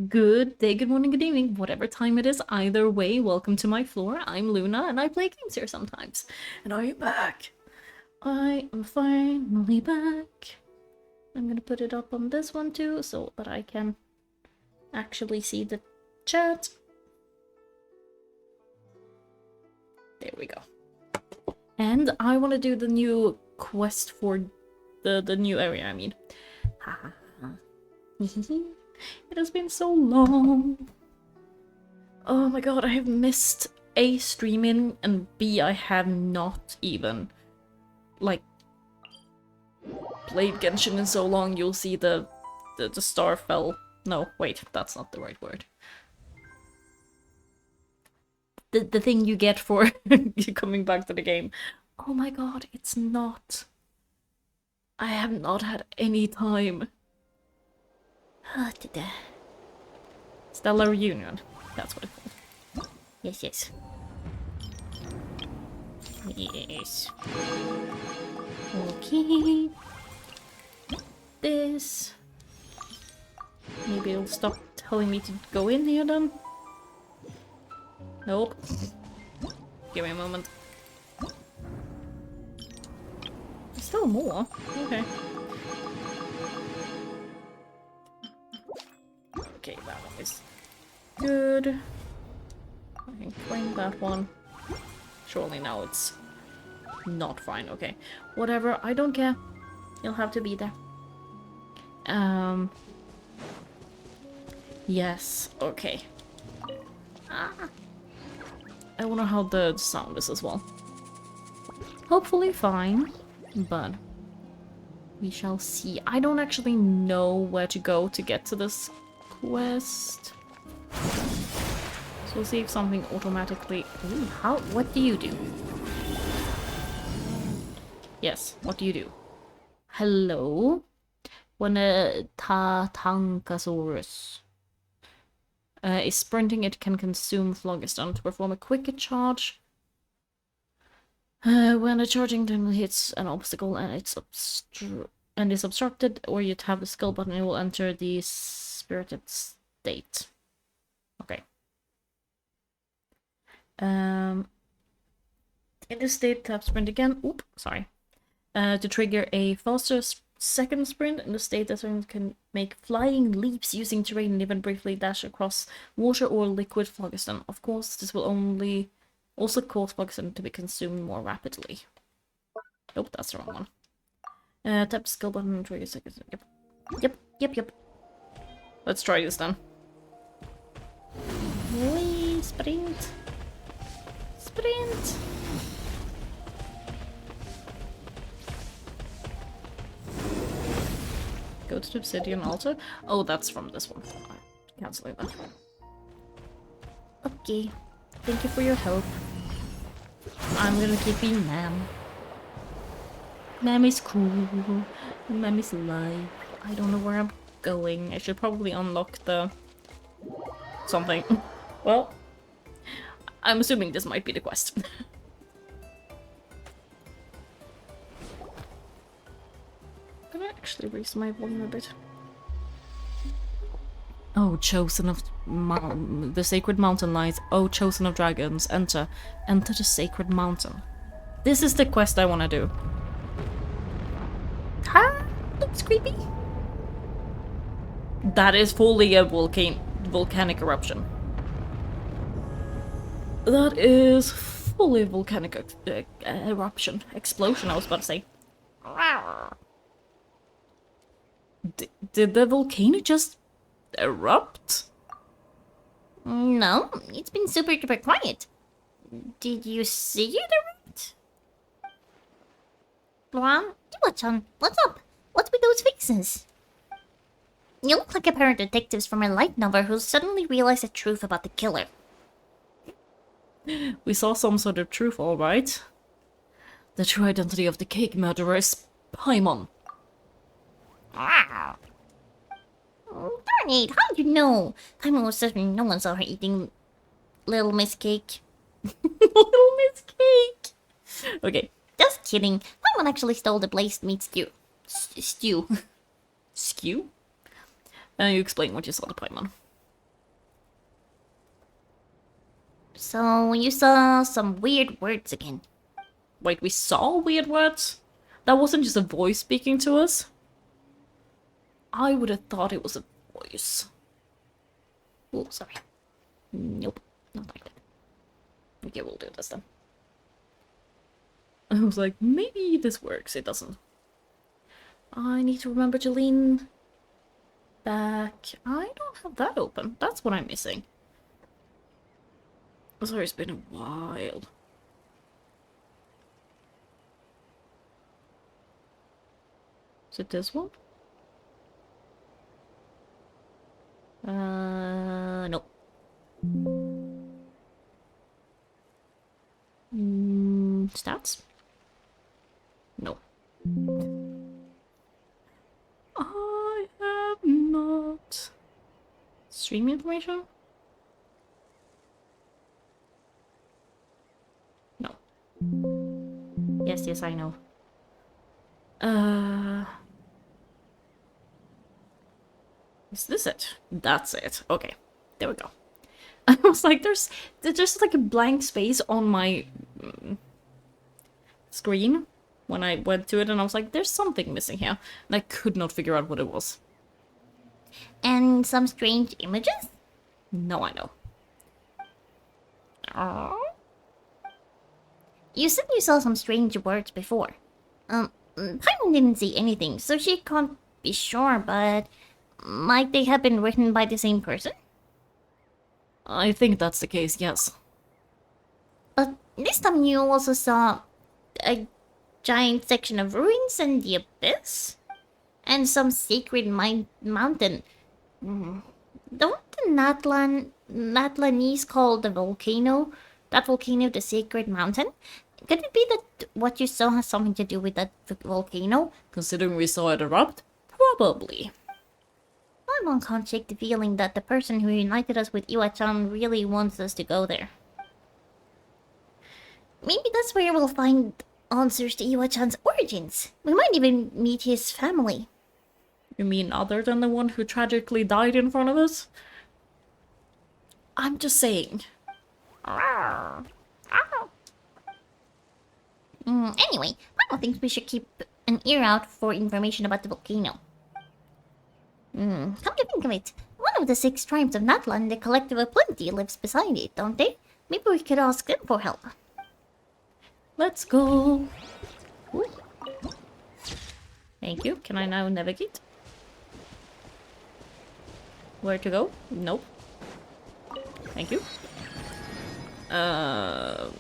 Good day, good morning, good evening, whatever time it is. Either way, welcome to my floor. I'm Luna, and I play games here sometimes. And are you back? I am finally back. I'm gonna put it up on this one too, so that I can actually see the chat. There we go. And I want to do the new quest for the new area, I mean. It has been so long. Oh my god, I have missed A, streaming, and B, I have not even, like, played Genshin in so long. You'll see the star fell. No, wait, that's not the right word. The thing you get for coming back to the game. Oh my god, it's not. I have not had any time. Stellar Reunion. That's what it's called. Yes, yes. Yes. Okay. This. Maybe it'll stop telling me to go in here then. Nope. Give me a moment. There's still more. Okay. Okay, that one is good. I can claim that one. Surely now it's not fine. Okay. Whatever, I don't care. You'll have to be there. Yes, okay. I wonder how the sound is as well. Hopefully fine, but we shall see. I don't actually know where to go to get to this quest. So we'll see if something automatically... Ooh, what do you do? Yes, what do you do? Hello? When a Tankasaurus is sprinting, it can consume Phlogiston to perform a quicker charge. When a charging time hits an obstacle and is obstructed, or you tap the skill button, it will enter the spirited state. Okay. In this state, tap sprint again. Oop, sorry. To trigger a faster second sprint. In the state, that can make flying leaps using terrain and even briefly dash across water or liquid phlogiston. Of course, this will also cause phlogiston to be consumed more rapidly. Nope, that's the wrong one. Tap the skill button and trigger second. Yep. Let's try this then. Whee, sprint. Sprint. Go to the obsidian altar. Oh, that's from this one. I'm canceling that. Okay. Thank you for your help. I'm gonna keep being Mam. Mam is cool. Mam is alive. I don't know where I'm going. I should probably unlock the... something. Well, I'm assuming this might be the quest. I'm gonna actually raise my volume a bit. Oh, chosen of the sacred mountain lies. Oh, chosen of dragons, enter the sacred mountain. This is the quest I want to do. Huh? Looks creepy. That is fully a volcanic eruption. That is fully volcanic eruption. Explosion, I was about to say. Did the volcano just erupt? No, it's been super duper quiet. Did you see it erupt? What's up? What's with those faces? You look like a pair of detectives from a light novel who suddenly realized the truth about the killer. We saw some sort of truth, alright. The true identity of the cake murderer is Paimon. Wow. Oh, darn it, how'd you know? Paimon was certain no one saw her eating Little Miss Cake. Little Miss Cake! Okay. Just kidding. Paimon actually stole the blazed meat stew. Stew. Skew? You explain what you saw to Paimon. So you saw some weird words again. Wait, we saw weird words? That wasn't just a voice speaking to us? I would have thought it was a voice. Oh, sorry. Nope, not like that. Okay, we'll do this then. I was like, maybe this works. It doesn't. I need to remember to lean back. I don't have that open. That's what I'm missing. Sorry, it's been a while. Is it this one? Nope. Stats? No. I have not. Stream information? No. Yes, I know. Is this it? That's it. Okay. There we go. I was like, there's just like a blank space on my screen when I went to it, and I was like, there's something missing here. And I could not figure out what it was. And some strange images? No, I know. You said you saw some strange words before. Paimon didn't see anything, so she can't be sure, but might they have been written by the same person? I think that's the case, yes. But this time you also saw a giant section of ruins and the abyss? And some sacred mountain. Don't the Natlanese call the volcano, that volcano, the sacred mountain? Could it be that what you saw has something to do with that volcano? Considering we saw it erupt, probably. My mom can't shake the feeling that the person who united us with Iwa-chan really wants us to go there. Maybe that's where we'll find answers to Iwa-chan's origins. We might even meet his family. You mean other than the one who tragically died in front of us? I'm just saying. Anyway, Mama thinks we should keep an ear out for information about the volcano. Come to think of it, one of the 6 tribes of Natlan, the Collective of Plenty, lives beside it, don't they? Maybe we could ask them for help. Let's go. Ooh. Thank you. Can I now navigate? Where to go? Nope. Thank you. I'm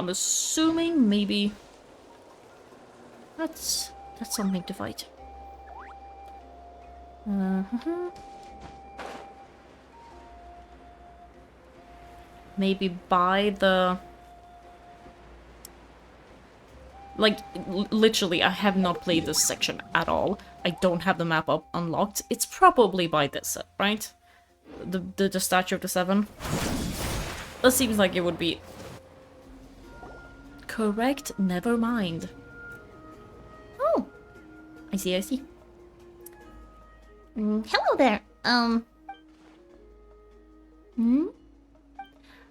assuming maybe that's something to fight. Maybe by the... Like, literally, I have not played this section at all. I don't have the map up unlocked. It's probably by this, right? The Statue of the Seven. That seems like it would be... Correct, never mind. Oh, I see. Hello there,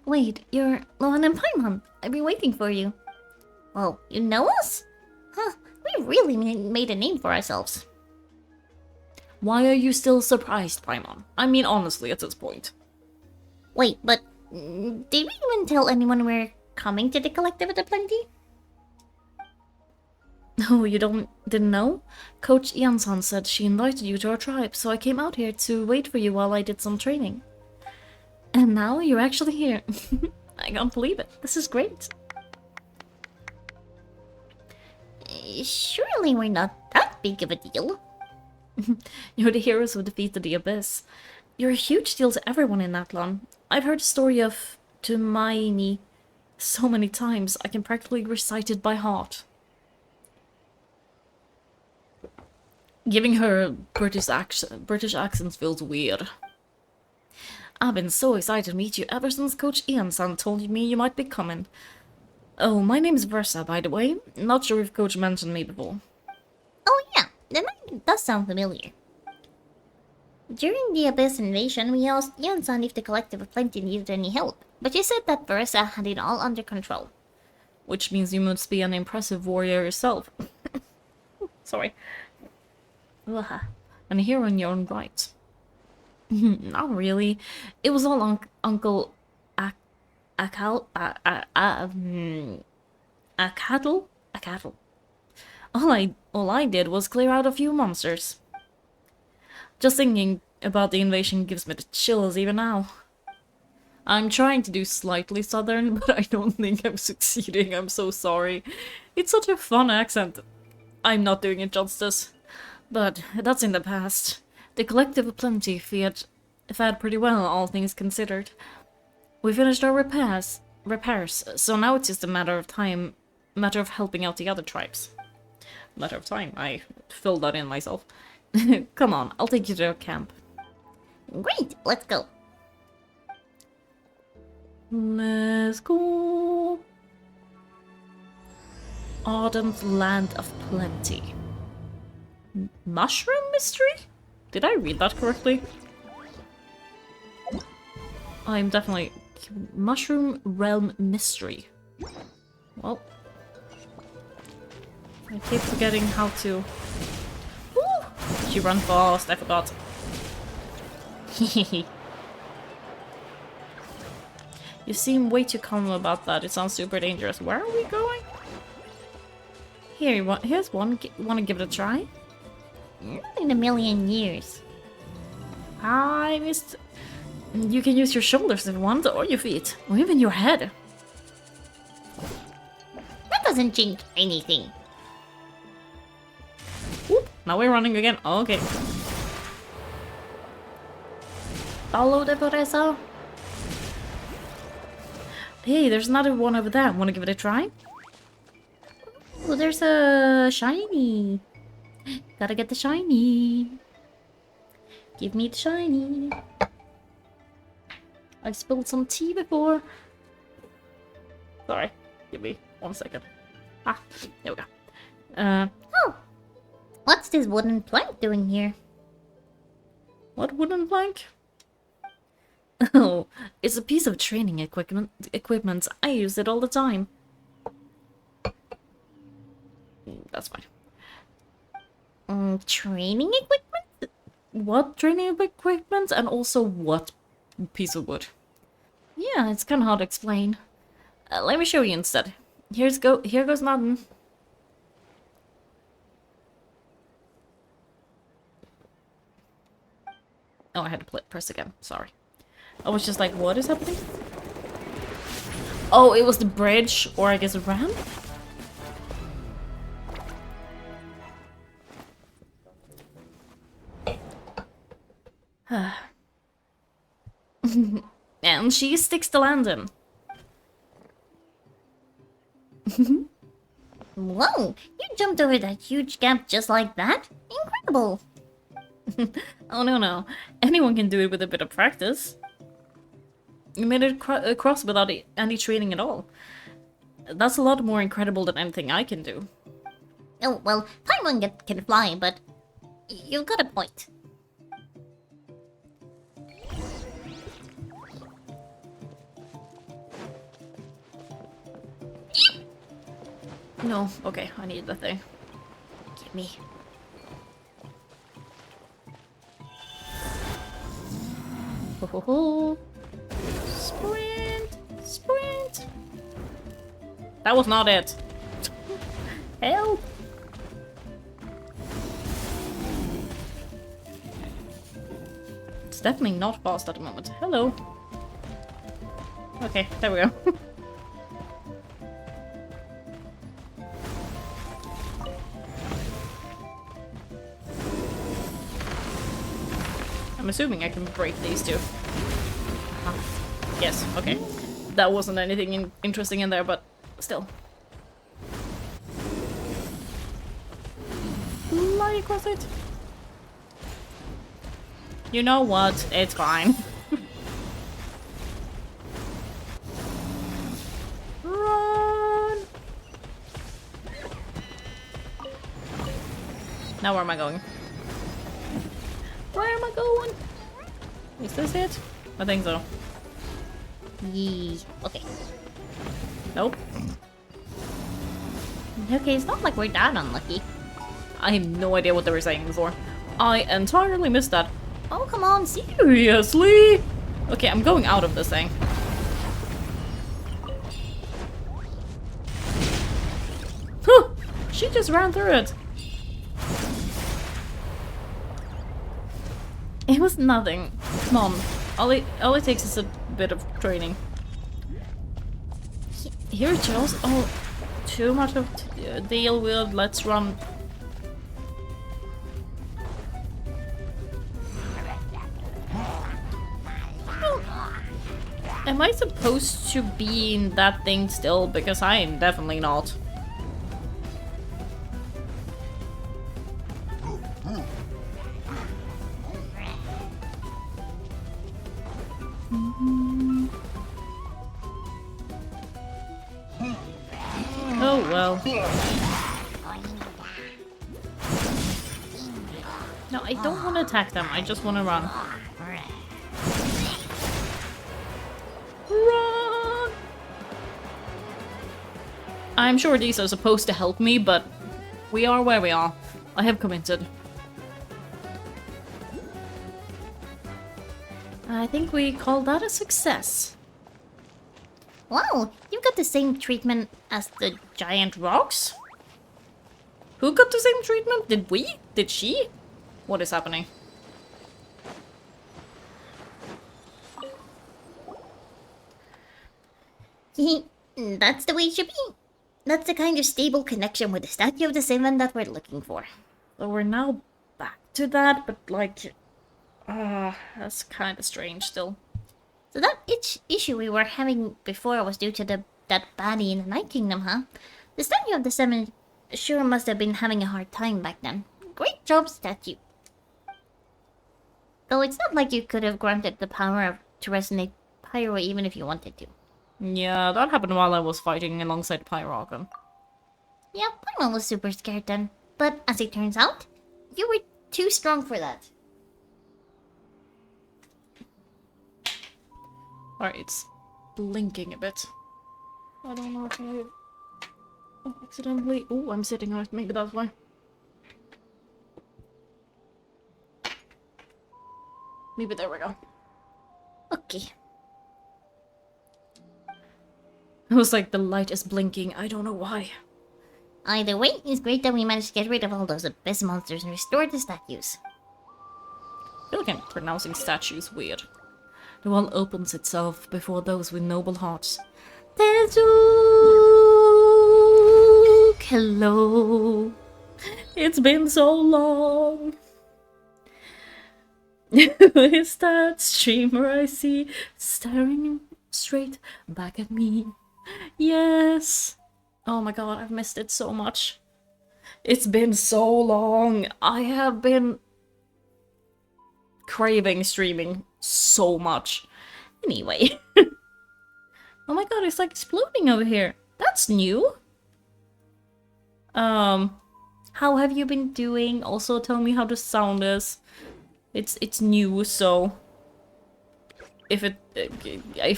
Wait, you're Lohan and Paimon. I've been waiting for you. Well, you know us? Huh, we really made a name for ourselves. Why are you still surprised, Paimon? I mean, honestly, at this point. Wait, but did we even tell anyone we're coming to the Collective of the Plenty? Oh, you didn't know? Coach Ian-san said she invited you to our tribe, so I came out here to wait for you while I did some training. And now you're actually here. I can't believe it. This is great. Surely we're not that big of a deal. You're the heroes who defeated the Abyss. You're a huge deal to everyone in Natlan. I've heard the story of Tumaini so many times, I can practically recite it by heart. Giving her British accents feels weird. I've been so excited to meet you ever since Coach Ian-san told me you might be coming. Oh, my name is Versa, by the way. Not sure if Coach mentioned me before. Oh yeah, the name does sound familiar. During the Abyss invasion, we asked Yunsan if the Collective of Plenty needed any help, but she said that Versa had it all under control. Which means you must be an impressive warrior yourself. Sorry. Ugh. And a hero in your own right. Not really. It was all Uncle Akal... A cattle? A cattle. All I did was clear out a few monsters. Just thinking about the invasion gives me the chills even now. I'm trying to do slightly southern, but I don't think I'm succeeding. I'm so sorry. It's such a fun accent. I'm not doing it justice. But that's in the past. The Collective of Plenty fared pretty well, all things considered. We finished our repairs, so now it's just a matter of helping out the other tribes. Matter of time, I filled that in myself. Come on, I'll take you to our camp. Great, let's go. Let's go. Ardent Land of Plenty. Mushroom Mystery? Did I read that correctly? I'm definitely... Mushroom Realm Mystery. Well... I keep forgetting how to... Woo! She ran fast, I forgot. You seem way too calm about that. It sounds super dangerous. Where are we going? Here's one. Wanna give it a try? Not in a million years. I missed... You can use your shoulders if you want, or your feet, or even your head. That doesn't change anything. Oop, now we're running again. Okay. Follow the Versa. Hey, there's another one over there. Wanna give it a try? Oh, there's a shiny. Gotta get the shiny. Give me the shiny. I've spilled some tea before. Sorry, give me 1 second. Ah, there we go. Oh, what's this wooden plank doing here? What wooden plank? Oh, it's a piece of training equipment. I use it all the time. That's fine. Training equipment? What training equipment? And also what piece of wood? Yeah, it's kind of hard to explain. Let me show you instead. Here goes nothing. Oh, I had to press again. Sorry. I was just like, what is happening? Oh, it was the bridge, or I guess a ramp? And she sticks the landing. Whoa, you jumped over that huge gap just like that? Incredible. Oh no. Anyone can do it with a bit of practice. You made it across without any training at all. That's a lot more incredible than anything I can do. Oh, well, Paimon can fly, but you've got a point. No, okay, I need the thing. Give me. Ho ho ho. Sprint! Sprint! That was not it. Help! It's definitely not fast at the moment. Hello. Okay, there we go. I'm assuming I can break these two. Yes, okay. That wasn't anything interesting in there, but still. Fly across it. You know what? It's fine. Run! Now where am I going? Where am I going? Is this it? I think so. Yee. Okay. Nope. Okay, it's not like we're that unlucky. I have no idea what they were saying before. I entirely missed that. Oh, come on, see? Seriously? Okay, I'm going out of this thing. Huh! She just ran through it. It was nothing. Come on. All it takes is a bit of training. Here, Charles. Oh, too much of deal with. Let's run. Am I supposed to be in that thing still? Because I am definitely not. Oh well. No, I don't want to attack them. I just want to run. Run! I'm sure these are supposed to help me, but we are where we are. I have committed. I think we call that a success. Wow, you got the same treatment as the giant rocks? Who got the same treatment? Did we? Did she? What is happening? That's the way it should be. That's the kind of stable connection with the statue of the Seven that we're looking for. So we're now back to that, but like... that's kind of strange still. So that issue we were having before was due to that baddie in the Night Kingdom, huh? The statue of the Seven sure must have been having a hard time back then. Great job, statue. Though it's not like you could have granted the power to resonate Pyro even if you wanted to. Yeah, that happened while I was fighting alongside Pyrogon. Yeah, Pyro was super scared then. But as it turns out, you were too strong for that. Alright, it's blinking a bit. I don't know if I accidentally... Oh, I'm sitting on it. Maybe that's why. Maybe there we go. Okay. It was like the light is blinking. I don't know why. Either way, it's great that we managed to get rid of all those abyss monsters and restore the statues. I feel like I'm pronouncing statues weird. The wall opens itself before those with noble hearts. Tezuke, hello. It's been so long. Is that streamer I see staring straight back at me? Yes. Oh my god, I've missed it so much. It's been so long. I have been craving streaming so much. Anyway. Oh my god, it's like exploding over here. That's new. How have you been doing? Also tell me how the sound is. It's new, so if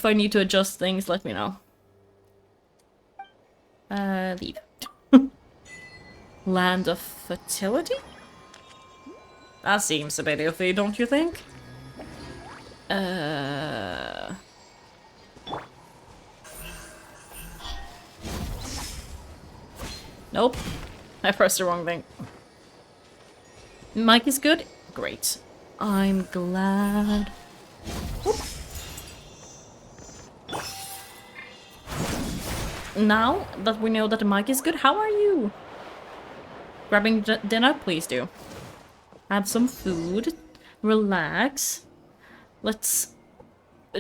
I need to adjust things, let me know. Leave. Land of fertility? That seems a bit iffy, don't you think? Nope. I pressed the wrong thing. Mic is good? Great. I'm glad. Whoop. Now that we know that the mic is good, how are you? Grabbing dinner? Please do. Have some food. Relax. Let's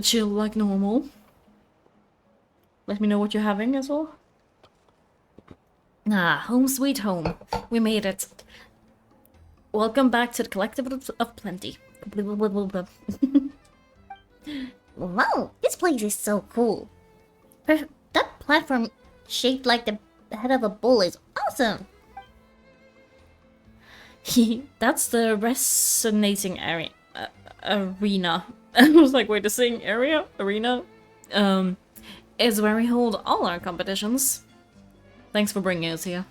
chill like normal. Let me know what you're having as well. Ah, home sweet home. We made it. Welcome back to the Collective of Plenty. Wow, this place is so cool. That platform shaped like the head of a bull is awesome. That's the resonating area. Arena. I was like, wait, the same area? Arena? Is where we hold all our competitions. Thanks for bringing us here.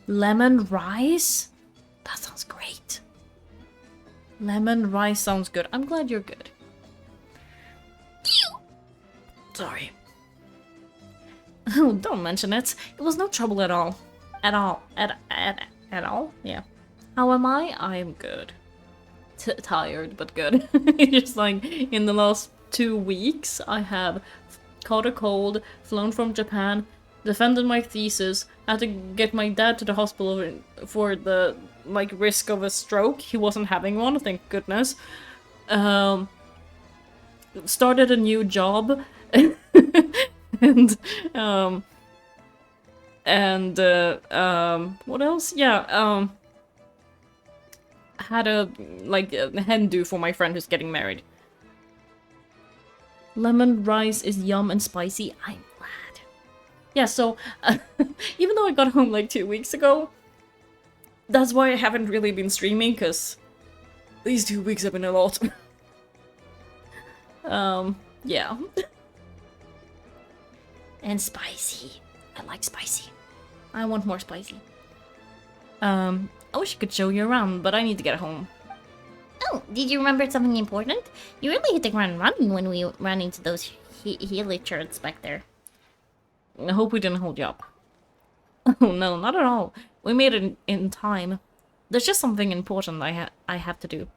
Lemon rice? That sounds great. Lemon rice sounds good. I'm glad you're good. Sorry. Oh, don't mention it. It was no trouble at all. At all. At all? Yeah. How am I? I am good. Tired, but good. Just like, in the last 2 weeks, I have caught a cold, flown from Japan, defended my thesis, had to get my dad to the hospital for the, like, risk of a stroke. He wasn't having one, thank goodness. Started a new job, and, what else? Yeah, had a, like, a hen do for my friend who's getting married. Lemon rice is yum and spicy. I'm glad. Yeah, so, even though I got home like 2 weeks ago, that's why I haven't really been streaming, because these 2 weeks have been a lot. Yeah. And spicy. I like spicy. I want more spicy. I wish I could show you around, but I need to get home. Oh, did you remember something important? You really hit the ground running when we ran into those heliotrops back there. I hope we didn't hold you up. Oh no, not at all. We made it in time. There's just something important I have to do.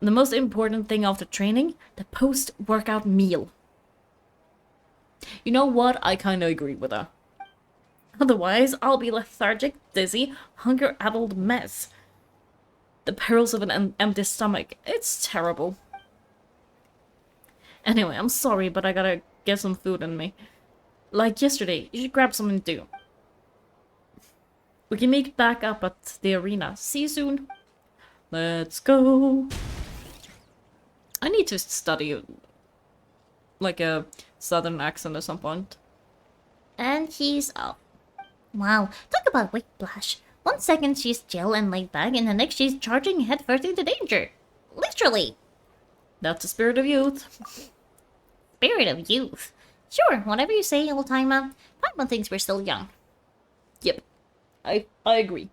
The most important thing after training, the post-workout meal. You know what? I kinda agree with her. Otherwise, I'll be lethargic, dizzy, hunger-addled mess. The perils of an empty stomach. It's terrible. Anyway, I'm sorry, but I gotta get some food in me. Like yesterday, you should grab something to do. We can meet back up at the arena. See you soon. Let's go. I need to study, like, a southern accent at some point. And he's off. Wow, talk about whiplash. 1 second she's chill and laid back, and the next she's charging headfirst into danger. Literally. That's the spirit of youth. Spirit of youth. Sure, whatever you say, old timer. Papa thinks we're still young. Yep. I agree.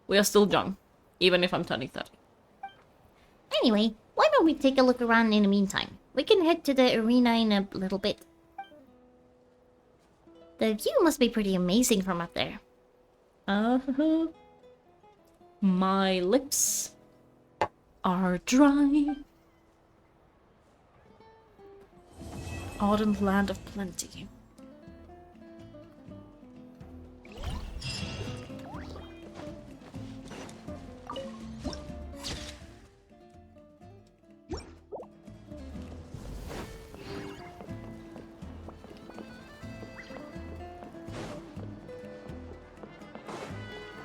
We are still young, even if I'm turning 30. Anyway, why don't we take a look around in the meantime? We can head to the arena in a little bit. The view must be pretty amazing from up there. My lips are dry. Ardent land of plenty.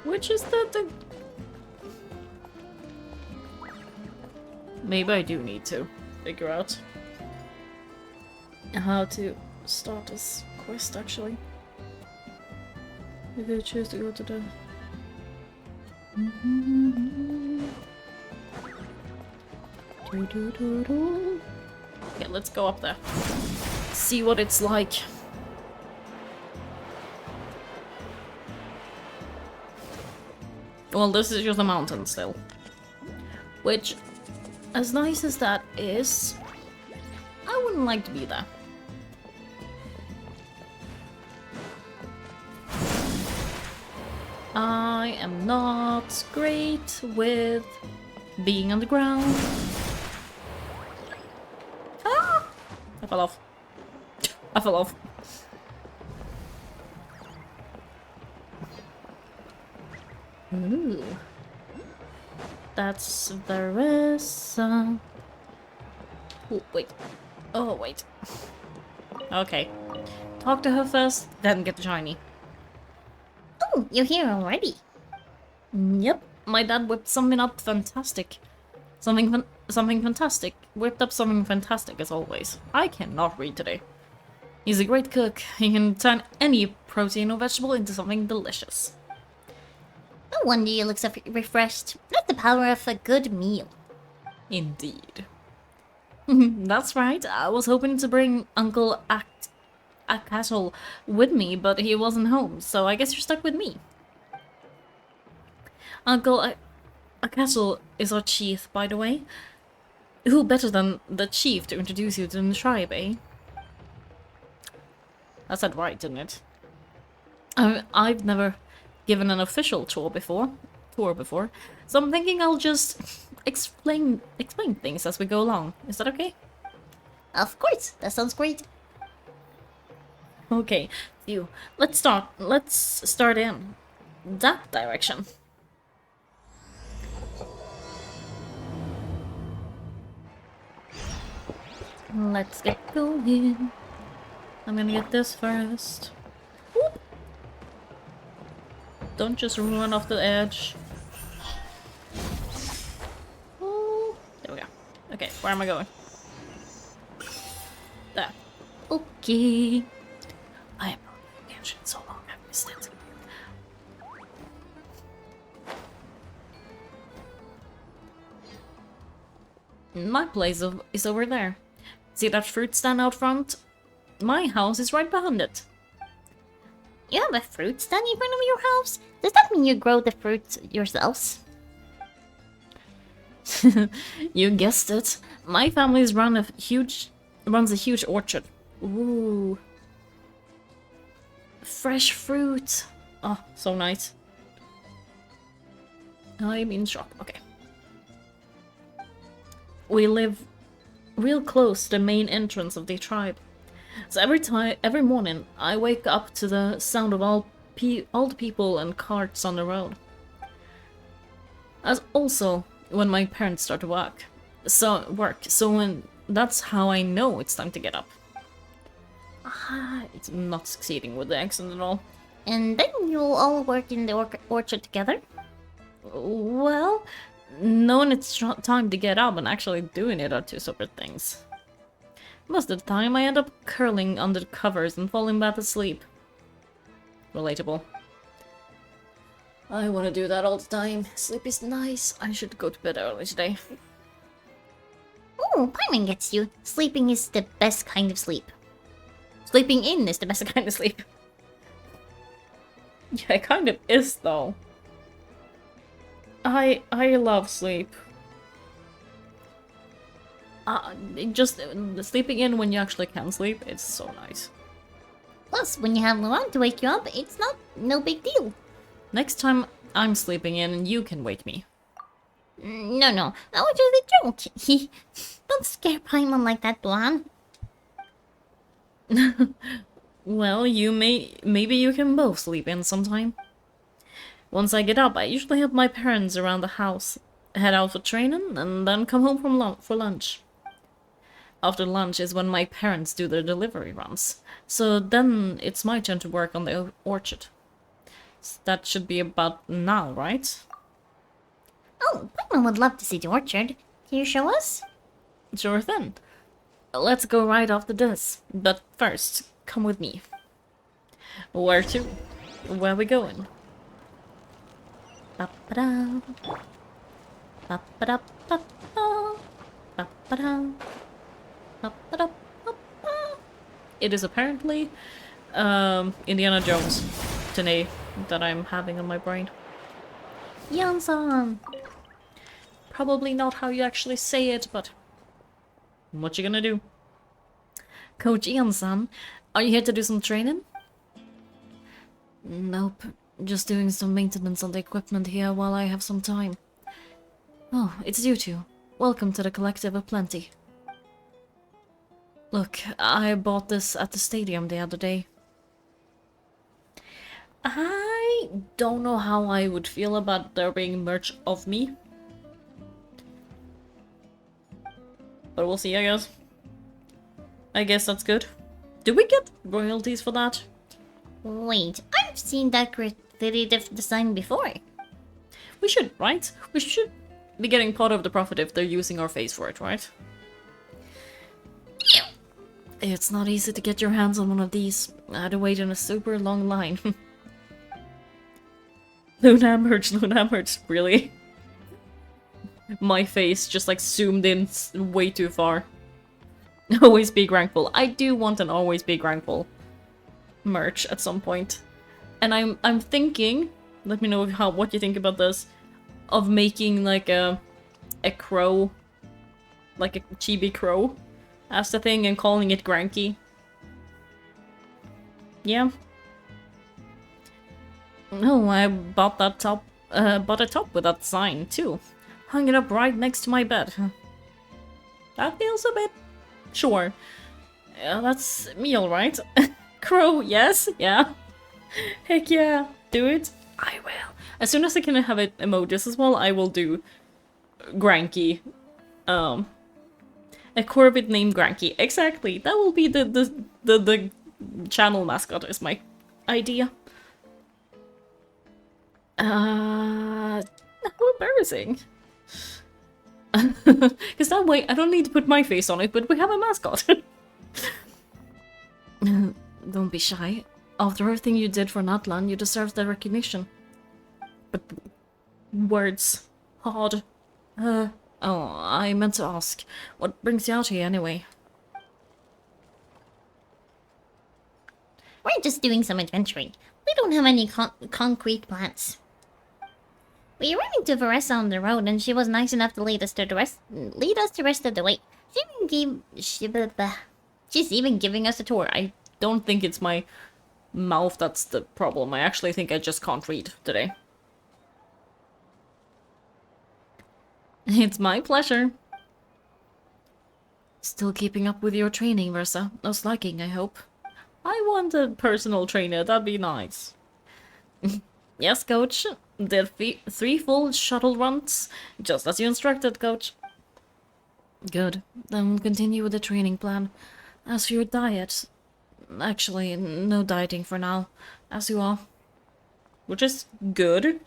Which is the... Maybe I do need to figure out how to start this quest, actually. Maybe I choose to go to the... Okay, let's go up there. See what it's like. Well, this is just a mountain still. Which, as nice as that is, I wouldn't like to be there. I am not great with being on the ground. Ah! I fell off. I fell off. Ooh. That's Veressa. Oh, wait. Oh, wait. Okay. Talk to her first, then get the shiny. Oh, you're here already. Yep. My dad whipped something up fantastic. Something fantastic. Whipped up something fantastic as always. I cannot read today. He's a great cook. He can turn any protein or vegetable into something delicious. No wonder you look so refreshed. That's the power of a good meal. Indeed. That's right. I was hoping to bring Uncle a castle with me, but he wasn't home, so I guess you're stuck with me. Uncle, a castle is our chief, by the way. Who better than the chief to introduce you to the tribe, eh? I said right, didn't it? I've never given an official tour before, so I'm thinking I'll just explain things as we go along. Is that okay? Of course, that sounds great. Okay, you. Let's start. Let's start in that direction. Let's get going. I'm gonna get this first. Whoop. Don't just run off the edge. Oh, there we go. Okay, where am I going? There. Okay. I am not paying Genshin so long, I've missed it. My place is over there. See that fruit stand out front? My house is right behind it. You have a fruit stand in front of your house? Does that mean you grow the fruits yourselves? You guessed it. My family's runs a huge orchard. Ooh. Fresh fruit. Oh, so nice. I'm in shock. Okay. We live real close to the main entrance of the tribe. So every morning, I wake up to the sound of all the people and carts on the road. As also when my parents start to work. So when that's how I know it's time to get up. It's not succeeding with the accent at all. And then you'll all work in the orchard together? Well, knowing it's time to get up and actually doing it are two separate things. Most of the time, I end up curling under the covers and falling back asleep. Relatable. I want to do that all the time. Sleep is nice. I should go to bed early today. Oh, Paimon gets you. Sleeping is the best kind of sleep. Sleeping in is the best kind of sleep. Yeah, it kind of is, though. I love sleep. Just sleeping in when you actually can sleep, it's so nice. Plus, when you have Luan to wake you up, it's no big deal. Next time I'm sleeping in and you can wake me. No, that was just a joke. Don't scare Paimon like that, Luan. Well, maybe you can both sleep in sometime. Once I get up, I usually help my parents around the house, head out for training, and then come home for lunch. After lunch is when my parents do their delivery runs, so then it's my turn to work on the orchard. That should be about now, right? Oh, Paimon would love to see the orchard. Can you show us? Sure thing. Let's go right after this, but first, come with me. Where to? Where are we going? Ba-ba-da. Ba-ba-da, ba-ba. Ba-ba-da. Ba-ba-da, ba-ba. It is apparently Indiana Jones today that I'm having on my brain. Yansan! Probably not how you actually say it, but what you gonna do? Coach Yansan, are you here to do some training? Nope, just doing some maintenance on the equipment here while I have some time. Oh, it's you two. Welcome to the Collective of Plenty. Look, I bought this at the stadium the other day. I don't know how I would feel about there being merch of me. But we'll see, I guess. I guess that's good. Do we get royalties for that? Wait, I've seen that creative design before. We should, right? We should be getting part of the profit if they're using our face for it, right? It's not easy to get your hands on one of these. I had to wait in a super long line. Luna merge, really? My face just like zoomed in way too far. Always be Grankful. I do want an Always be Grankful merch at some point. And I'm thinking, let me know what you think about this, of making like a crow, like a chibi crow as the thing and calling it Granky. Yeah. Oh, I bought that top, bought a top with that sign too. Hung it up right next to my bed. That feels a bit... Sure. Yeah, that's me alright. Crow, yes, yeah. Heck yeah, do it. I will. As soon as I can have it emojis as well, I will do Granky. A Corvid named Granky. Exactly. That will be the channel mascot is my idea. How embarrassing. Because that way I don't need to put my face on it, but we have a mascot. Don't be shy. After everything you did for Natlan, you deserve the recognition. But words. Hard. Oh, I meant to ask. What brings you out here anyway? We're just doing some adventuring. We don't have any concrete plans. We ran into Varessa on the road, and she was nice enough to lead us the rest of the way. She's even giving us a tour. I don't think it's my mouth that's the problem. I actually think I just can't read today. It's my pleasure. Still keeping up with your training, Versa. Most liking, I hope. I want a personal trainer, that'd be nice. Yes, coach. Did 3 full shuttle runs, just as you instructed, coach. Good. Then we'll continue with the training plan. As for your diet... Actually, no dieting for now, as you are. Which is good.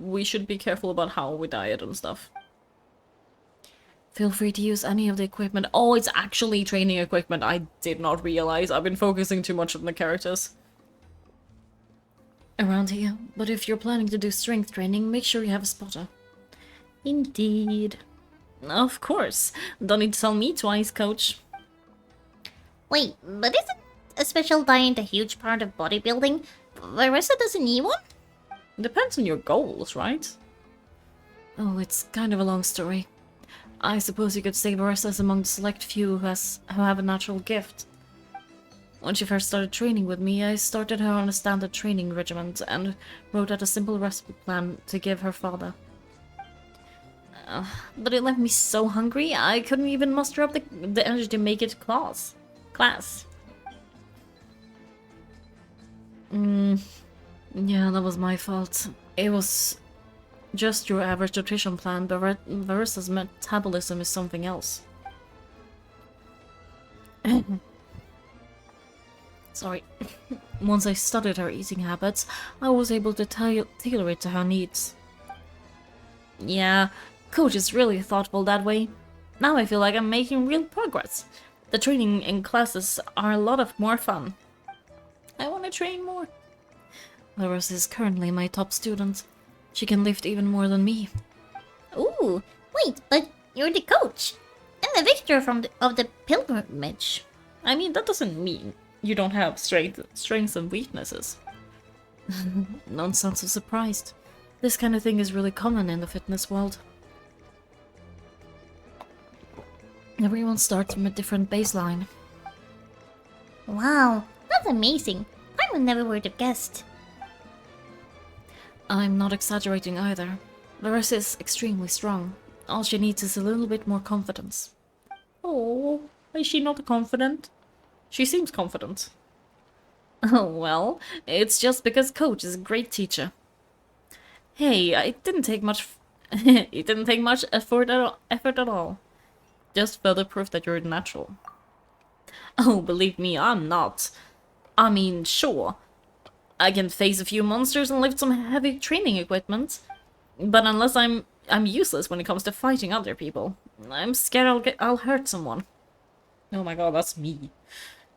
We should be careful about how we diet and stuff. Feel free to use any of the equipment. Oh, it's actually training equipment. I did not realize. I've been focusing too much on the characters around here. But if you're planning to do strength training, make sure you have a spotter. Indeed. Of course. Don't need to tell me twice, coach. Wait, but isn't a special diet a huge part of bodybuilding? Varessa doesn't need one? Depends on your goals, right? Oh, it's kind of a long story. I suppose you could say Varessa is among the select few who have a natural gift. When she first started training with me, I started her on a standard training regimen and wrote out a simple recipe plan to give her father. But it left me so hungry, I couldn't even muster up the energy to make it class. Yeah, that was my fault. It was just your average nutrition plan, but Varessa's metabolism is something else. Sorry. Once I studied her eating habits, I was able to tailor it to her needs. Yeah, coach is really thoughtful that way. Now I feel like I'm making real progress. The training in classes are a lot more fun. I want to train more. Varessa is currently my top student. She can lift even more than me. Ooh, wait, but you're the coach and the victor of the pilgrimage. I mean, that doesn't mean you don't have strengths and weaknesses. Don't sound so surprised. This kind of thing is really common in the fitness world. Everyone starts from a different baseline. Wow, that's amazing. I would never would have guessed. I'm not exaggerating either. Varessa is extremely strong. All she needs is a little bit more confidence. Oh, is she not confident? She seems confident. Oh well, it's just because Coach is a great teacher. Hey, it didn't take much it didn't take much effort at all. Just further proof that you're natural. Oh, believe me, I'm not. I mean, sure, I can face a few monsters and lift some heavy training equipment, but unless I'm useless when it comes to fighting other people. I'm scared I'll hurt someone. Oh my god, that's me.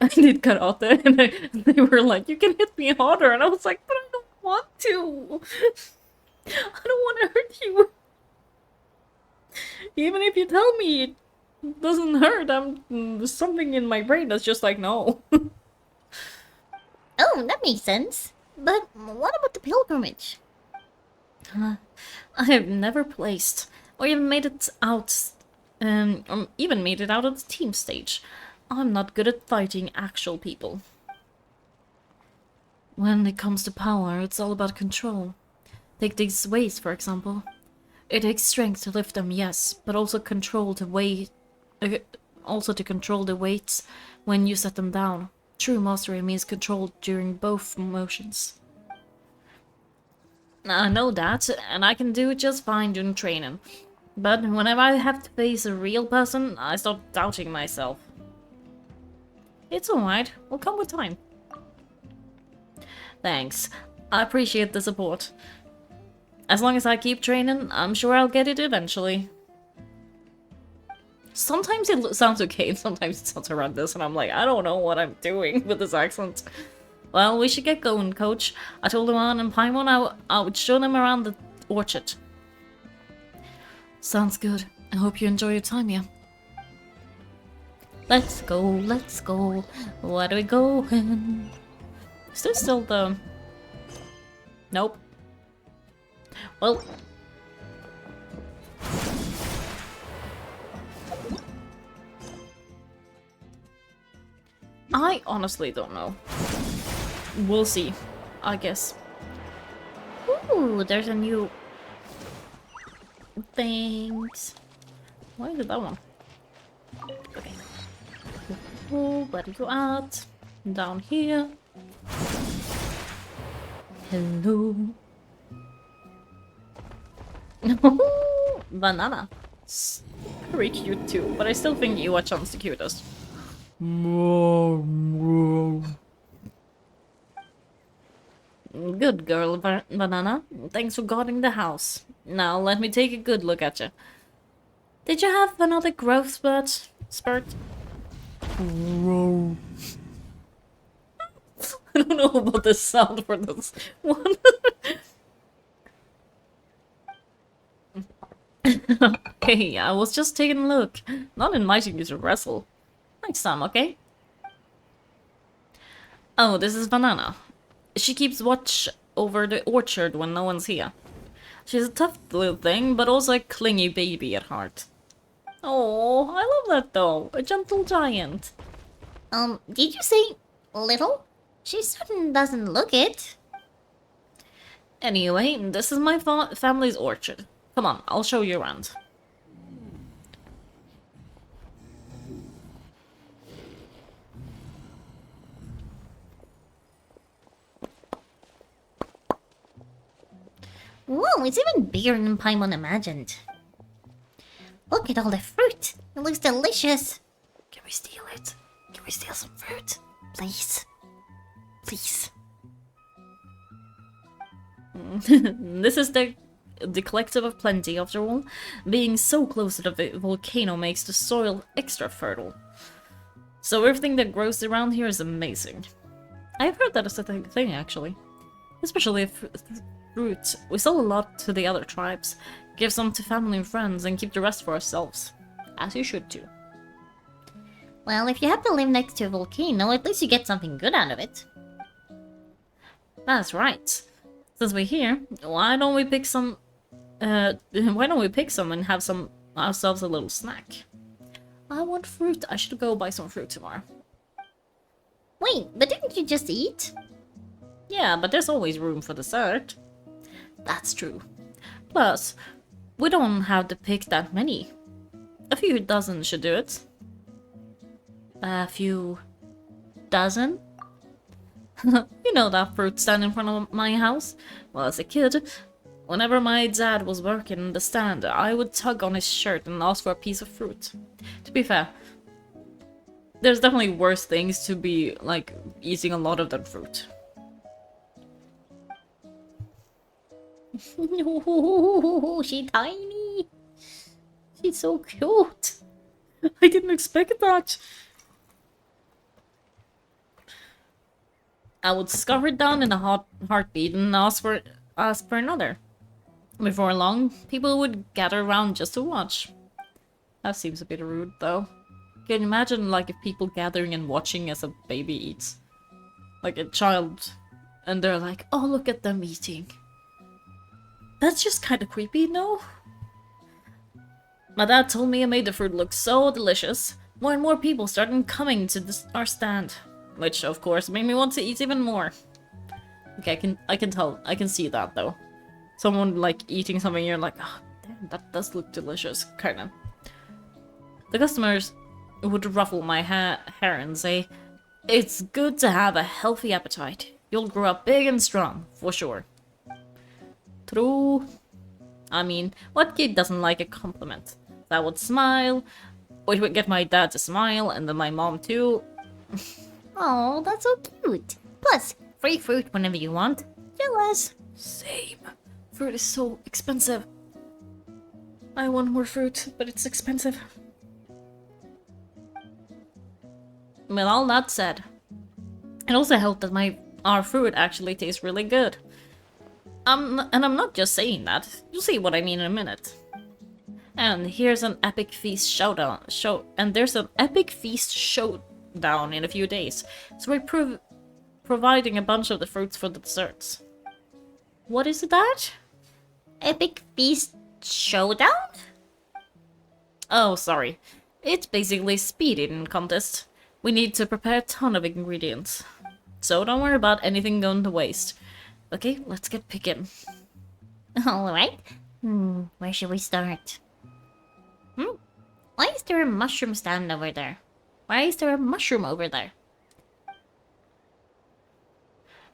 I did cut out there, and they were like, "You can hit me harder," and I was like, "But I don't want to. I don't want to hurt you. Even if you tell me it doesn't hurt, there's something in my brain that's just like, no. Oh, that makes sense. But what about the pilgrimage? I have never placed or even made it out, or even made it out of the team stage. I'm not good at fighting actual people. When it comes to power, it's all about control. Take these weights, for example. It takes strength to lift them, yes, but also control to weight, also to control the weights when you set them down. True mastery means control during both motions. I know that, and I can do it just fine during training. But whenever I have to face a real person, I start doubting myself. It's alright, will come with time. Thanks, I appreciate the support. As long as I keep training, I'm sure I'll get it eventually. Sometimes it sounds okay, and sometimes it sounds horrendous, and I'm like, I don't know what I'm doing with this accent. Well, we should get going, coach. I told Luan and Paimon I would show them around the orchard. Sounds good. I hope you enjoy your time here. Let's go, let's go. Where are we going? Is this still the... Nope. Well... I honestly don't know. We'll see, I guess. Ooh, there's a new... Thanks. Why is it that one? Okay. Oh, where are you at? Down here. Hello. Banana. Very cute too, but I still think Iwa-chan's the cutest. Good girl, Banana. Thanks for guarding the house. Now let me take a good look at you. Did you have another growth spurt? I don't know about the sound for this one. Hey, I was just taking a look. Not inviting you to wrestle. Next time, okay? Oh, this is Banana. She keeps watch over the orchard when no one's here. She's a tough little thing, but also a clingy baby at heart. Oh, I love that though. A gentle giant. Did you say little? She certain doesn't look it. Anyway, this is my family's orchard. Come on, I'll show you around. Whoa, it's even bigger than Paimon imagined. Look at all the fruit. It looks delicious. Can we steal it? Can we steal some fruit? Please. Please. This is the collective of plenty, after all. Being so close to the volcano makes the soil extra fertile. So everything that grows around here is amazing. I've heard that is a thing, actually. Especially fruit. We sell a lot to the other tribes, give some to family and friends, and keep the rest for ourselves. As you should too. Well, if you have to live next to a volcano, at least you get something good out of it. That's right. Since we're here, why don't we pick some... why don't we pick some and have some ourselves a little snack? I want fruit. I should go buy some fruit tomorrow. Wait, but didn't you just eat? Yeah, but there's always room for dessert. That's true. Plus, we don't have to pick that many. A few dozen should do it. A few dozen? You know that fruit stand in front of my house? Well, as a kid, whenever my dad was working in the stand, I would tug on his shirt and ask for a piece of fruit. To be fair, there's definitely worse things to be, like, eating a lot of than fruit. She's tiny. She's so cute. I didn't expect that. I would scarf it down in a heartbeat and ask for another. Before long, people would gather around just to watch. That seems a bit rude, though. Can you imagine, like, if people gathering and watching as a baby eats? Like a child. And they're like, oh, look at them eating. That's just kind of creepy, no? My dad told me I made the fruit look so delicious. More and more people started coming to our stand. Which, of course, made me want to eat even more. Okay, I can tell. I can see that, though. Someone, like, eating something, you're like, oh, damn, that does look delicious, kinda. The customers would ruffle my hair and say, it's good to have a healthy appetite. You'll grow up big and strong, for sure. True. I mean, what kid doesn't like a compliment? So I would smile, or it would get my dad to smile, and then my mom too. Oh, that's so cute. Plus, free fruit whenever you want. Jealous. Same. Fruit is so expensive. I want more fruit, but it's expensive. With all that said, it also helped that our fruit actually tastes really good. And I'm not just saying that. You'll see what I mean in a minute. And here's an epic feast there's an epic feast showdown in a few days. So we're providing a bunch of the fruits for the desserts. What is that? Epic Feast Showdown? Oh, sorry. It's basically speed eating contest. We need to prepare a ton of ingredients. So don't worry about anything going to waste. Okay, let's get picking. Alright. Where should we start? Why is there a mushroom stand over there? Why is there a mushroom over there?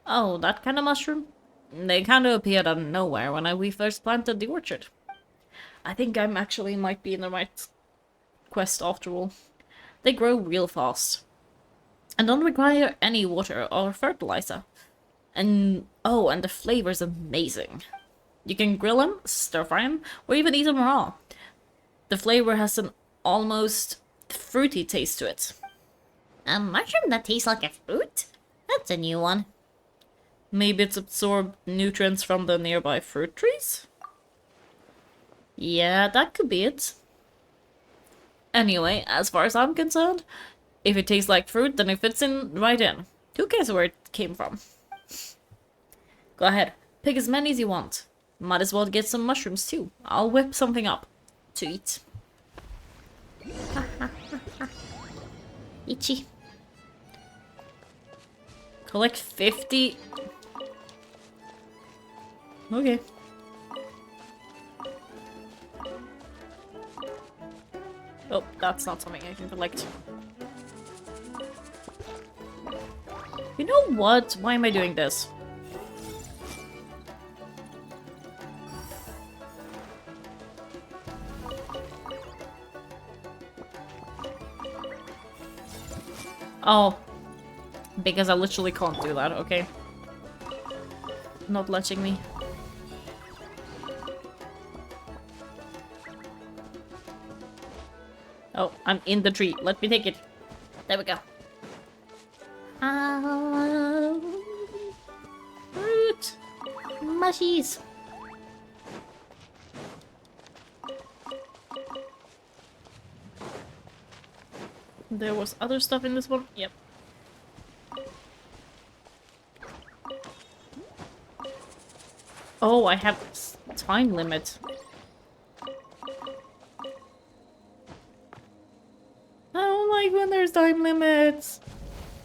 Oh, that kind of mushroom? They kind of appeared out of nowhere when we first planted the orchard. I think I'm actually might be in the right quest after all. They grow real fast. And don't require any water or fertilizer. And the flavor's amazing. You can grill them, stir fry them, or even eat them raw. The flavor has an almost fruity taste to it. A mushroom that tastes like a fruit? That's a new one. Maybe it's absorbed nutrients from the nearby fruit trees? Yeah, that could be it. Anyway, as far as I'm concerned, if it tastes like fruit, then it fits in right in. Who cares where it came from? Go ahead, pick as many as you want. Might as well get some mushrooms too. I'll whip something up to eat. Itchy. Collect 50. Okay. Oh, that's not something I can collect. You know what? Why am I doing this? Oh. Because I literally can't do that, okay. Not letting me. Oh, I'm in the tree. Let me take it. There we go. Fruit. Mushies. There was other stuff in this one. Yep. Oh, I have time limit. I don't like when there's time limits.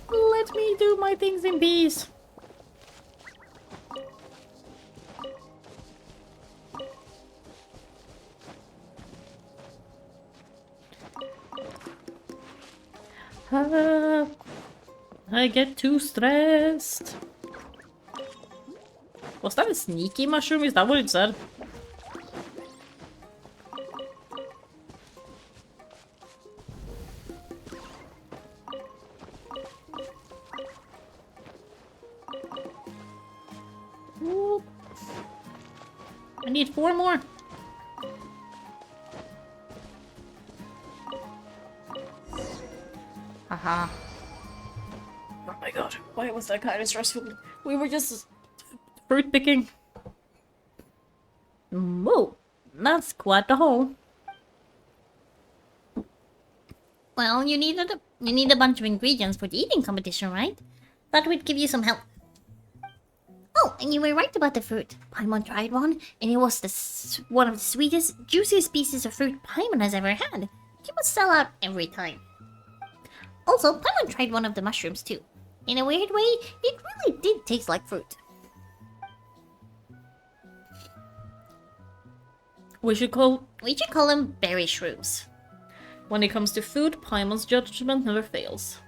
Let me do my things in peace. I get too stressed. Was that a sneaky mushroom? Is that what it said? Ooh. I need 4 more. Haha. my god, why was that kind of stressful? We were just fruit picking. Whoa, that's quite the haul. Well, you need a bunch of ingredients for the eating competition, right? Thought we'd give you some help. Oh, and you were right about the fruit. Paimon tried one, and it was one of the sweetest, juiciest pieces of fruit Paimon has ever had. It would sell out every time. Also, Paimon tried one of the mushrooms too. In a weird way, it really did taste like fruit. We should call them berry shrooms. When it comes to food, Paimon's judgment never fails.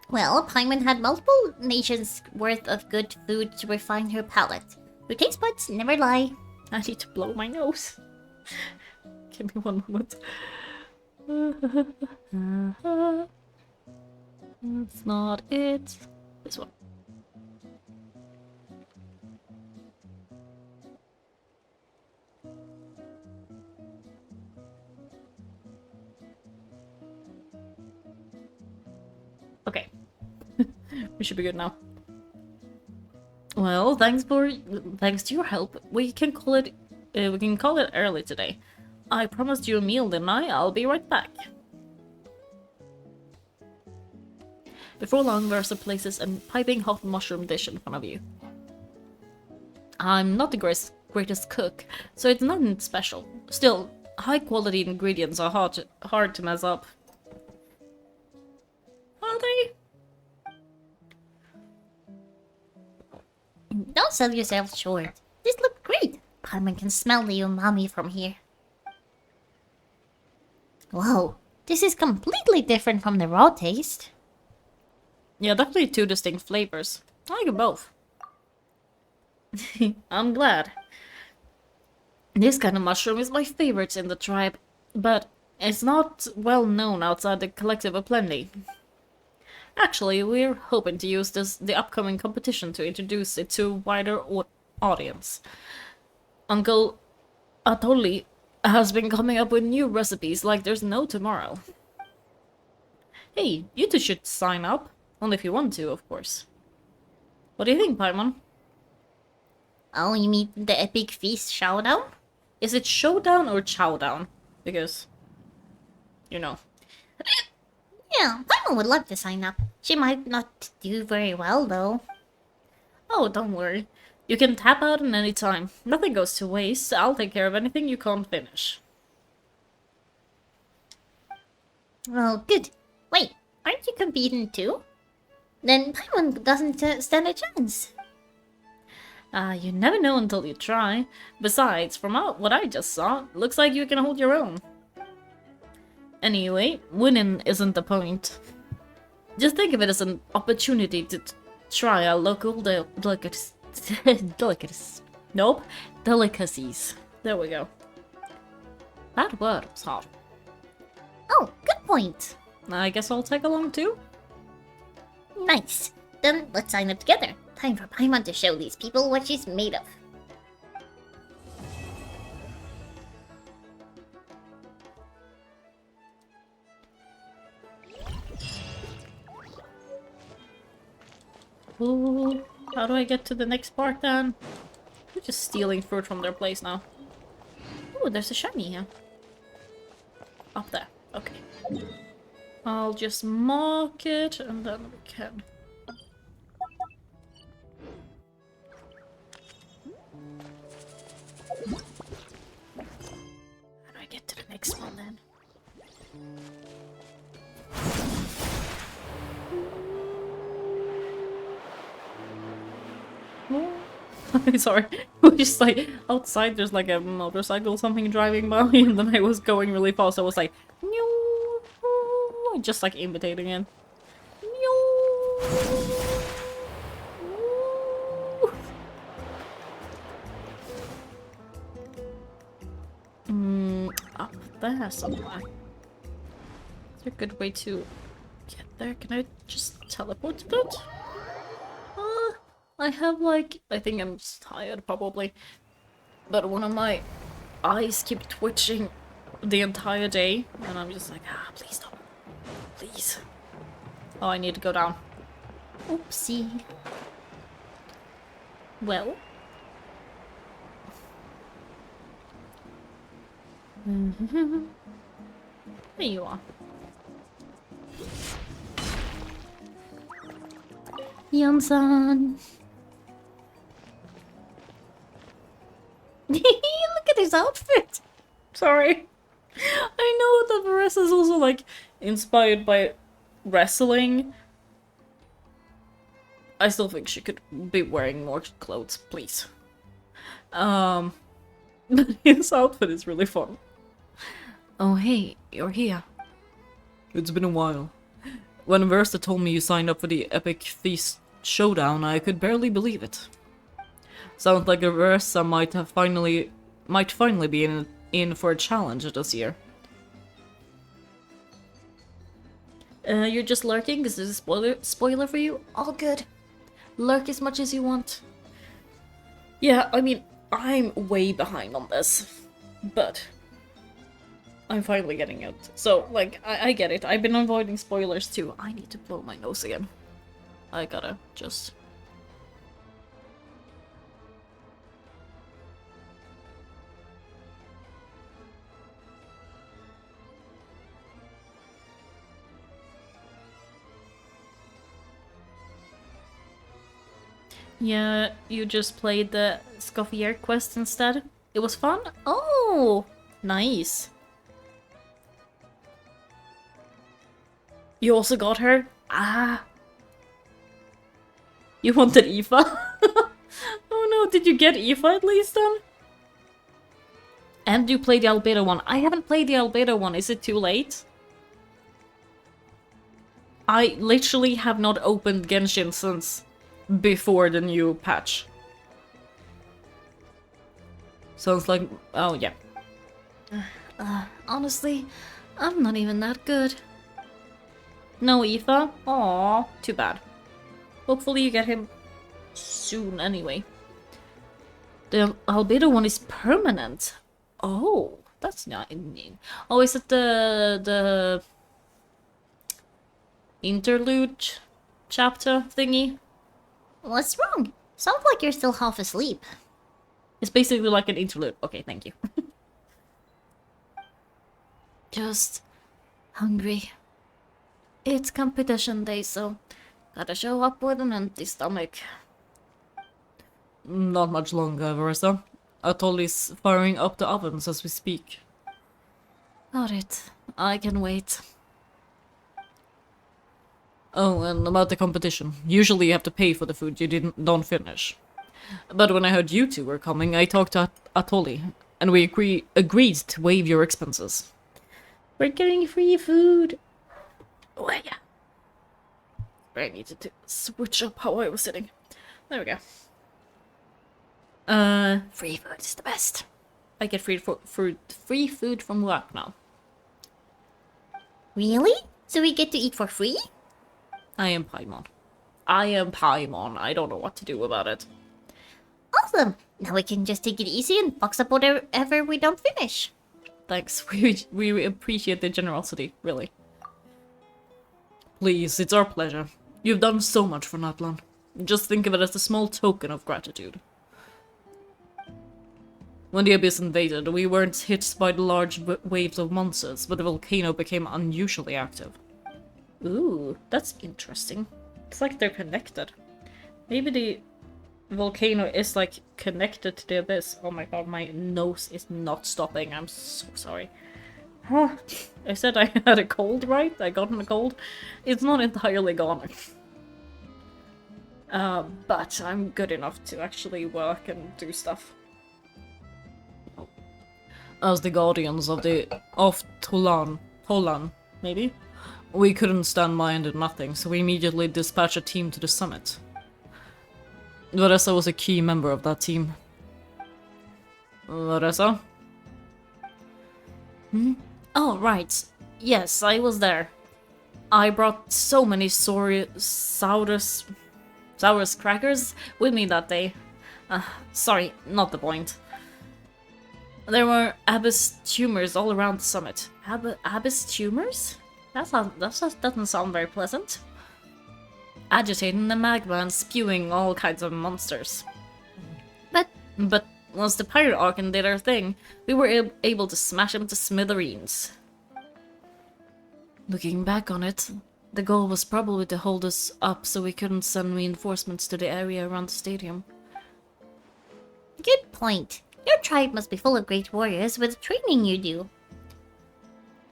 Well, Paimon had multiple nations worth of good food to refine her palate. Her taste buds never lie. I need to blow my nose. Give me one moment. That's not it. This one. Okay. We should be good now. Well, thanks to your help, we can call it early today. I promised you a meal, didn't I? I'll be right back. Before long, Versa places a piping hot mushroom dish in front of you. I'm not the greatest cook, so it's nothing special. Still, high quality ingredients are hard to mess up. Are they? Don't sell yourself short. This looked great. Paimon can smell the umami from here. Whoa, this is completely different from the raw taste. Yeah, definitely two distinct flavors. I like them both. I'm glad. This kind of mushroom is my favorite in the tribe, but it's not well known outside the collective of plenty. Actually, we're hoping to use the upcoming competition to introduce it to a wider audience. Uncle Atoli has been coming up with new recipes like there's no tomorrow. Hey, you two should sign up. Only if you want to, of course. What do you think, Paimon? Oh, you mean the epic feast showdown? Is it showdown or chowdown? Because, you know. Yeah, Paimon would love to sign up. She might not do very well, though. Oh, don't worry. You can tap out at any time. Nothing goes to waste. I'll take care of anything you can't finish. Well, good. Wait, aren't you competing too? Then Paimon doesn't stand a chance. You never know until you try. Besides, from what I just saw, looks like you can hold your own. Anyway, winning isn't the point. Just think of it as an opportunity to try our local delicacies. There we go. That word was hard. Oh, good point. I guess I'll tag along too? Nice. Then let's sign up together. Time for Paimon to show these people what she's made of. Ooh, how do I get to the next part then? We're just stealing fruit from their place now. Oh, there's a shiny here. Up there. Okay. I'll just mark it and then we can... How do I get to the next one then? Sorry, we're just like outside. There's like a motorcycle or something driving by, and then I was going really fast. I was like, just like imitating it. Up there somewhere. Is there a good way to get there? Can I just teleport to that? I have like, I think I'm just tired probably, but one of my eyes keep twitching the entire day, and I'm just like, please stop, please. Oh, I need to go down. Oopsie. Well. There you are. Yonsan. Look at his outfit. Sorry. I know that Marissa is also like inspired by wrestling. I still think she could be wearing more clothes, please. But his outfit is really fun. Oh hey, you're here. It's been a while. When Versa told me you signed up for the Epic Feast Showdown, I could barely believe it. Sounds like Versa might finally be in for a challenge this year. You're just lurking? Is this a spoiler for you? All good. Lurk as much as you want. Yeah, I mean, I'm way behind on this, but I'm finally getting it. So, like, I get it. I've been avoiding spoilers too. I need to blow my nose again. I gotta just... Yeah, you just played the Scoffier quest instead? It was fun? Oh, nice. You also got her? Ah. You wanted Aoife? Oh no, did you get Aoife at least then? And you played the Albedo one. I haven't played the Albedo one. Is it too late? I literally have not opened Genshin since before the new patch. Sounds like... oh, yeah. Honestly, I'm not even that good. No, Aoife? Aww, too bad. Hopefully you get him soon anyway. The Albedo one is permanent. Oh, that's not neat. Oh, is it the interlude chapter thingy? What's wrong? Sounds like you're still half asleep. It's basically like an interlude. Okay, thank you. Just hungry. It's competition day, so gotta show up with an empty stomach. Not much longer, Versa. Atoll is firing up the ovens as we speak. Got it. I can wait. Oh, and about the competition. Usually you have to pay for the food you don't finish. But when I heard you two were coming, I talked to Atoli, and we agreed to waive your expenses. We're getting free food! Oh, yeah. I needed to switch up how I was sitting. There we go. Free food is the best. I get free food from work now. Really? So we get to eat for free? I am Paimon. I don't know what to do about it. Awesome! Now we can just take it easy and box up whatever we don't finish. Thanks. We appreciate the generosity, really. Please, it's our pleasure. You've done so much for Natlan. Just think of it as a small token of gratitude. When the Abyss invaded, we weren't hit by the large waves of monsters, but the volcano became unusually active. Ooh, that's interesting. It's like they're connected. Maybe the volcano is like connected to the Abyss. Oh my god, my nose is not stopping. I'm so sorry. Huh. I said I had a cold, right? I got a cold. It's not entirely gone. But I'm good enough to actually work and do stuff. As the guardians of Tolan, maybe? We couldn't stand by and do nothing, so we immediately dispatched a team to the summit. Vanessa was a key member of that team. Vanessa? Hmm? Oh, right. Yes, I was there. I brought so many Saurus crackers with me that day. Sorry, not the point. There were abyss tumors all around the summit. Abyss tumors? That doesn't sound very pleasant. agitating the magma and spewing all kinds of monsters. But once the pirate Archon did our thing, we were able to smash him to smithereens. Looking back on it, the goal was probably to hold us up so we couldn't send reinforcements to the area around the stadium. Good point. Your tribe must be full of great warriors with the training you do.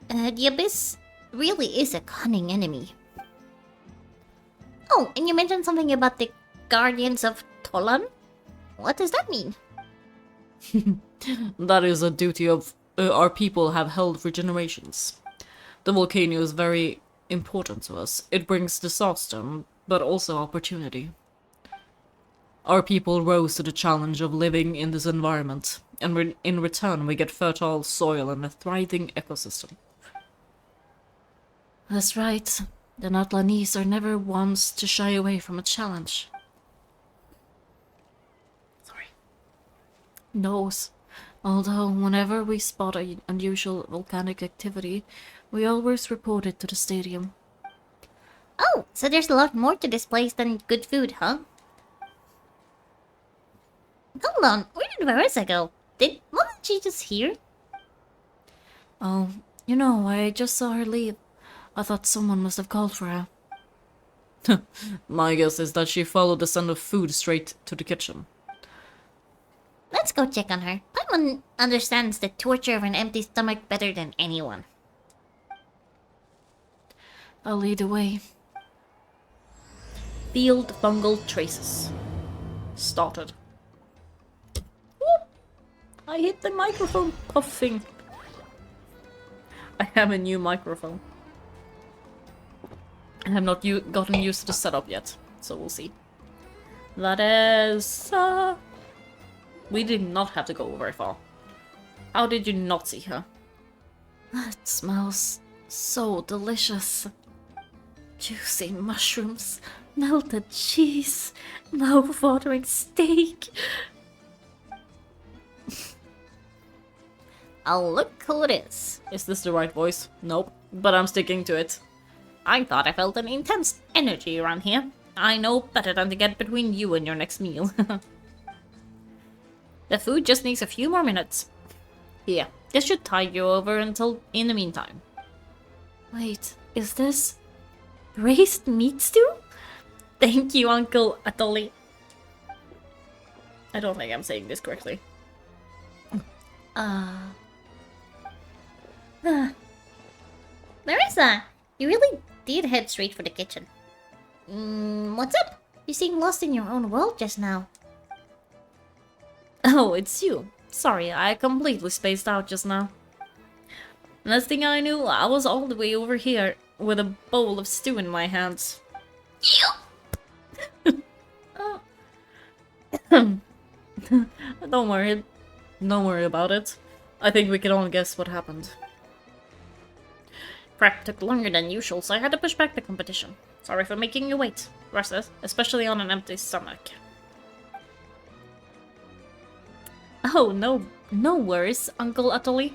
The Abyss really is a cunning enemy. Oh, and you mentioned something about the Guardians of Tolan? What does that mean? That is a duty of our people have held for generations. The volcano is very important to us. It brings disaster, but also opportunity. Our people rose to the challenge of living in this environment, and in return we get fertile soil and a thriving ecosystem. That's right. The Natlanese are never ones to shy away from a challenge. Sorry. Knows. Although, whenever we spot an unusual volcanic activity, we always report it to the stadium. Oh, so there's a lot more to this place than good food, huh? Hold on, where did Marissa go? Wasn't she just here? Oh, I just saw her leave. I thought someone must have called for her. My guess is that she followed the scent of food straight to the kitchen. Let's go check on her. Paimon understands the torture of an empty stomach better than anyone. I'll lead the way. Field fungal traces. Started. Whoop! I hit the microphone puffing. I have a new microphone. I have not gotten used to the setup yet, so we'll see. That is... We did not have to go very far. How did you not see her? It smells so delicious. Juicy mushrooms, melted cheese, mouth-watering steak. Oh, look who it is. Is this the right voice? Nope, but I'm sticking to it. I thought I felt an intense energy around here. I know better than to get between you and your next meal. The food just needs a few more minutes. Here, this should tide you over until in the meantime. Wait, is this braised meat stew? Thank you, Uncle Atoli. I don't think I'm saying this correctly. Marissa, you really did head straight for the kitchen. What's up? You seem lost in your own world just now. Oh, it's you. Sorry, I completely spaced out just now. Next thing I knew, I was all the way over here with a bowl of stew in my hands. Don't worry. Don't worry about it. I think we can all guess what happened. Prep took longer than usual, so I had to push back the competition. Sorry for making you wait, Russet, especially on an empty stomach. Oh, no worries, Uncle Atoli.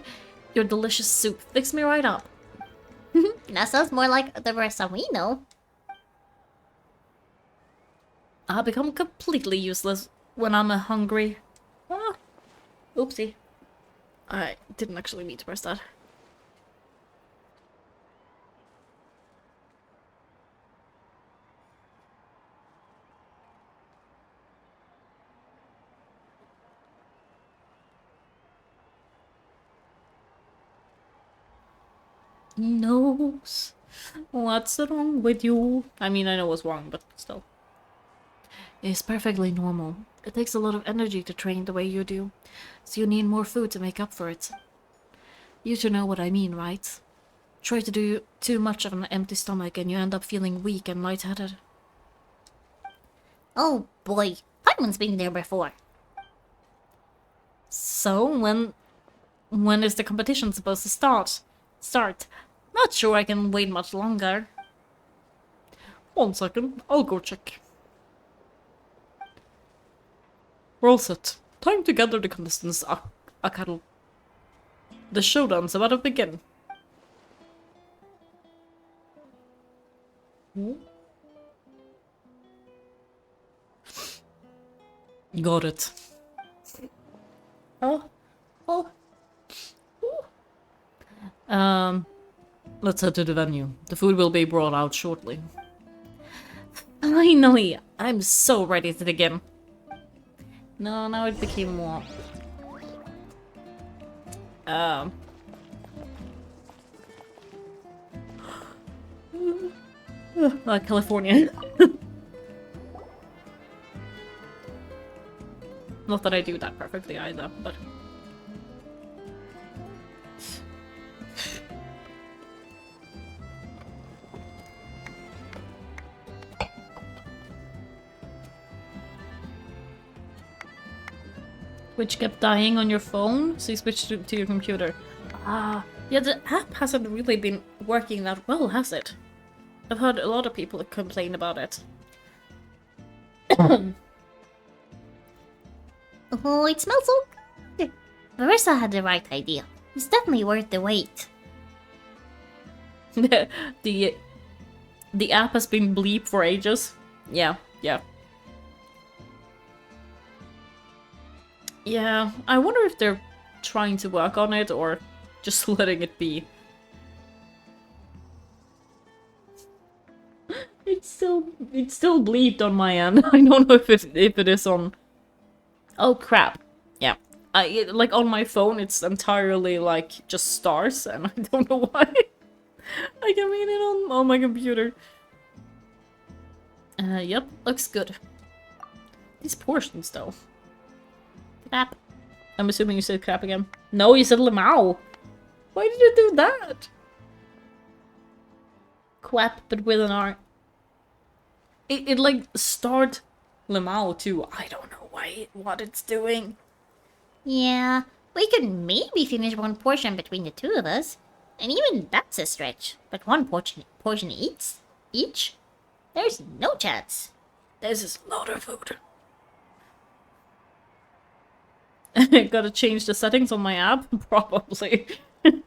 Your delicious soup fixed me right up. That sounds more like the Marissa we know. I become completely useless when I'm hungry. Ah, oopsie. I didn't actually mean to press that. Nose, what's wrong with you? I mean, I know what's wrong, but still. It's perfectly normal. It takes a lot of energy to train the way you do, so you need more food to make up for it. You two know what I mean, right? Try to do too much on an empty stomach and you end up feeling weak and lightheaded. Oh boy, Paimon's been there before. So, when is the competition supposed to start? Not sure I can wait much longer. 1 second, I'll go check. We're all set. Time to gather the contestants a cattle. The showdown's about to begin. Got it. Oh. Oh. Let's head to the venue. The food will be brought out shortly. Finally! I'm so ready to begin. No, now it became more... California. Not that I do that perfectly either, but... Which kept dying on your phone, so you switched to your computer. Ah, yeah, the app hasn't really been working that well, has it? I've heard a lot of people complain about it. Oh, it smells so good. Marissa had the right idea. It's definitely worth the wait. the app has been bleep for ages. Yeah. Yeah, I wonder if they're trying to work on it or just letting it be. It's still bleeped on my end. I don't know if it is on. Oh crap! Yeah, like on my phone, it's entirely like just stars, and I don't know why. I can read it on my computer. Yep, looks good. These portions, though. Crap. I'm assuming you said crap again. No, you said lemao. Why did you do that? Quap, but with an R. It like start lemao too. I don't know what it's doing. Yeah, we could maybe finish one portion between the two of us. And even that's a stretch. But one portion each? There's no chance. This is a lot of food. I gotta change the settings on my app? Probably. I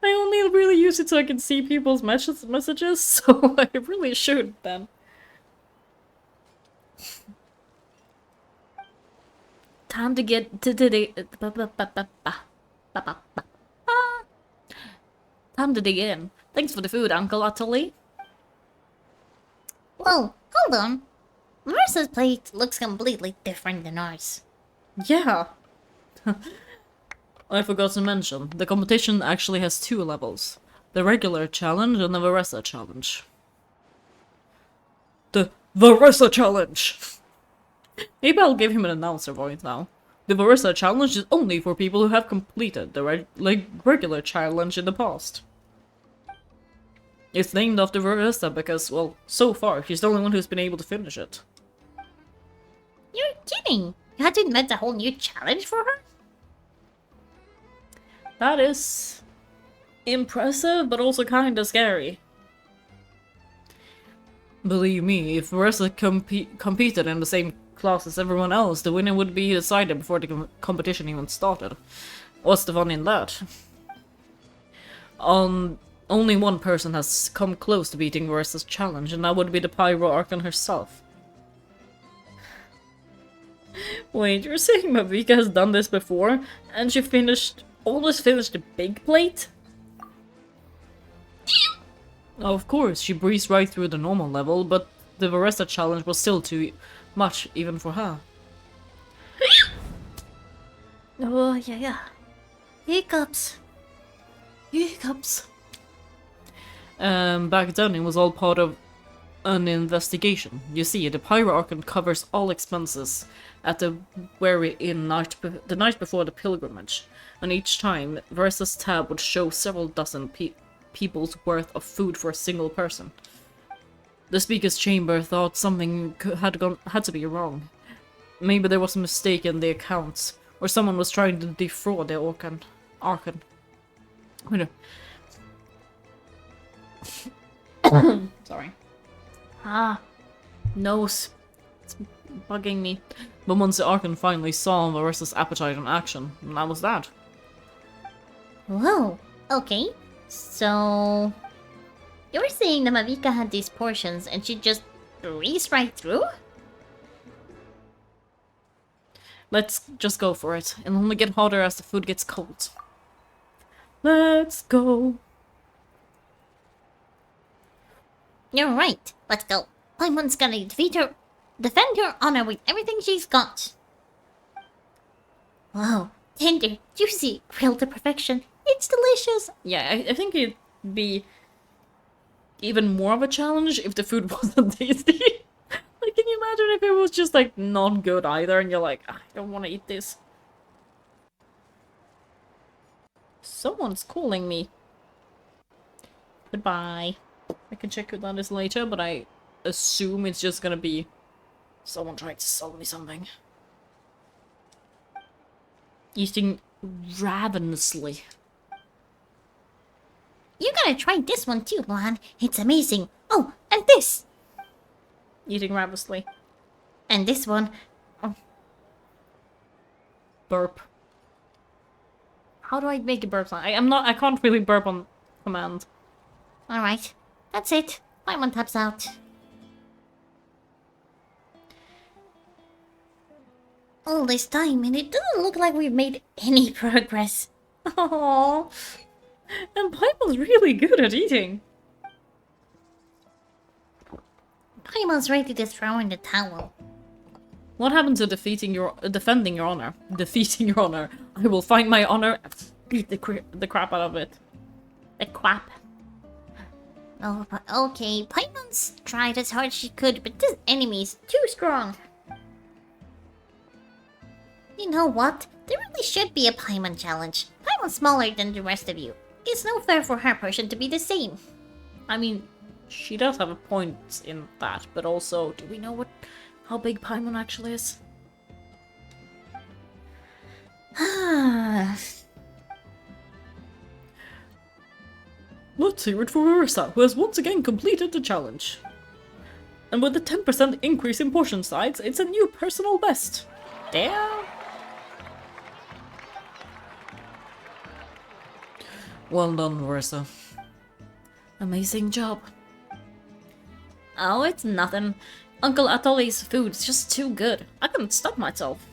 only really use it so I can see people's messages, so I really should then. Time to get to Time to dig in. Thanks for the food, Uncle Utterly. Whoa, hold on. Marissa's plate looks completely different than ours. Yeah. I forgot to mention, the competition actually has 2 levels. The regular challenge and the Varesa challenge. The Varesa challenge! Maybe I'll give him an announcer voice now. The Varesa challenge is only for people who have completed the regular challenge in the past. It's named after Varesa because, well, so far, she's the only one who's been able to finish it. You're kidding! You had to invent a whole new challenge for her? That is impressive, but also kinda scary. Believe me, if Marissa competed in the same class as everyone else, the winner would be decided before the competition even started. What's the fun in that? Only one person has come close to beating Marissa's challenge, and that would be the Pyro Archon herself. Wait, you're saying Mavika has done this before, and she almost finished the big plate? Of course, she breezed right through the normal level, but the Varesa challenge was still too much, even for her. Oh, yeah. Hiccups. Back then, it was all part of an investigation. You see, the Pyro Archon covers all expenses at the very inn the night before the pilgrimage, and each time, Varesa's tab would show several dozen people's worth of food for a single person. The speaker's chamber thought something had to be wrong. Maybe there was a mistake in the accounts, or someone was trying to defraud the Archon. Sorry. Nose. It's bugging me. But once the Archon finally saw Varesa's appetite in action, and that was that. Whoa, okay. So... You were saying that Mavika had these portions and she just breezed right through? Let's just go for it. It'll only get hotter as the food gets cold. Let's go. You're right. Let's go. Paimon's gonna defend her honor with everything she's got. Wow. Tender, juicy, grilled to perfection. It's delicious. Yeah, I think it'd be even more of a challenge if the food wasn't tasty. Like, can you imagine if it was just, like, not good either, and you're like, "Ah, I don't want to eat this." Someone's calling me. Goodbye. I can check who that is later, but I assume it's just gonna be someone trying to sell me something. Eating ravenously. You gotta try this one too, Lan. It's amazing. Oh, and this. Eating ravenously. And this one. Oh, Burp. How do I make a burp sound? I can't really burp on command. alright. That's it. Paimon taps out. All this time, and it doesn't look like we've made any progress. Aww. And Paimon's really good at eating. Paimon's ready to throw in the towel. What happened to defending your honor? Defeating your honor. I will find my honor and beat the crap out of it. The crap. Oh, okay. Paimon's tried as hard as she could, but this enemy is too strong. You know what? There really should be a Paimon challenge. Paimon's smaller than the rest of you. It's no fair for her person to be the same. I mean, she does have a point in that, but also, do we know how big Paimon actually is? Let's hear it for Ursa, who has once again completed the challenge. And with a 10% increase in portion size, it's a new personal best. Damn! Well done, Ursa. Amazing job. Oh, it's nothing. Uncle Atoli's food's just too good. I couldn't stop myself.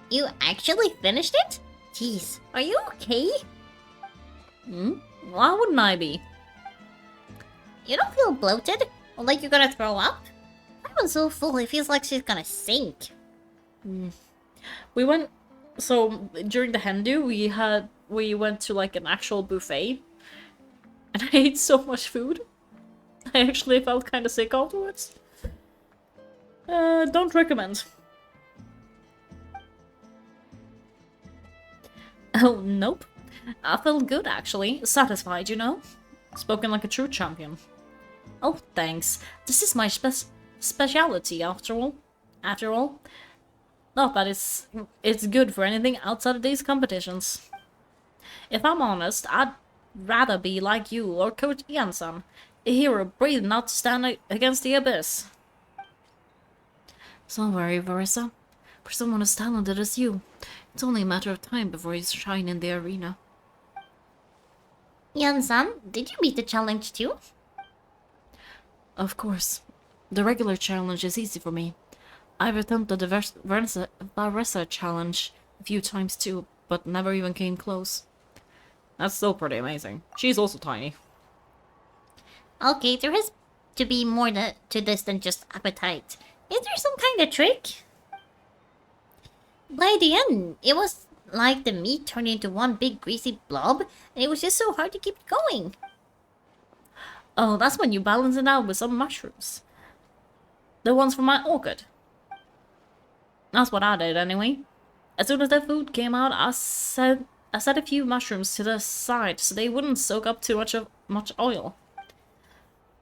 You actually finished it? Jeez, are you okay? Why wouldn't I be? You don't feel bloated? Or like you're gonna throw up? Paimon's so full, it feels like she's gonna sink. We went... So, during the Hindu, we went to, like, an actual buffet. And I ate so much food. I actually felt kind of sick afterwards. Don't recommend. Oh, nope. I felt good, actually. Satisfied, you know? Spoken like a true champion. Oh, thanks. This is my speciality, after all. Not that it's good for anything outside of these competitions. If I'm honest, I'd rather be like you or Coach Iansan, a hero brave enough to stand against the abyss. Don't worry, Varissa. For someone as talented as you, it's only a matter of time before you shine in the arena. Yan-san, did you beat the challenge too? Of course. The regular challenge is easy for me. I've attempted the Varissa challenge a few times too, but never even came close. That's still pretty amazing. She's also tiny. Okay, there has to be more to this than just appetite. Is there some kind of trick? By the end, it was like the meat turned into one big greasy blob, and it was just so hard to keep going. Oh, that's when you balance it out with some mushrooms. The ones from my orchid. That's what I did anyway. As soon as the food came out, I set a few mushrooms to the side so they wouldn't soak up too much oil.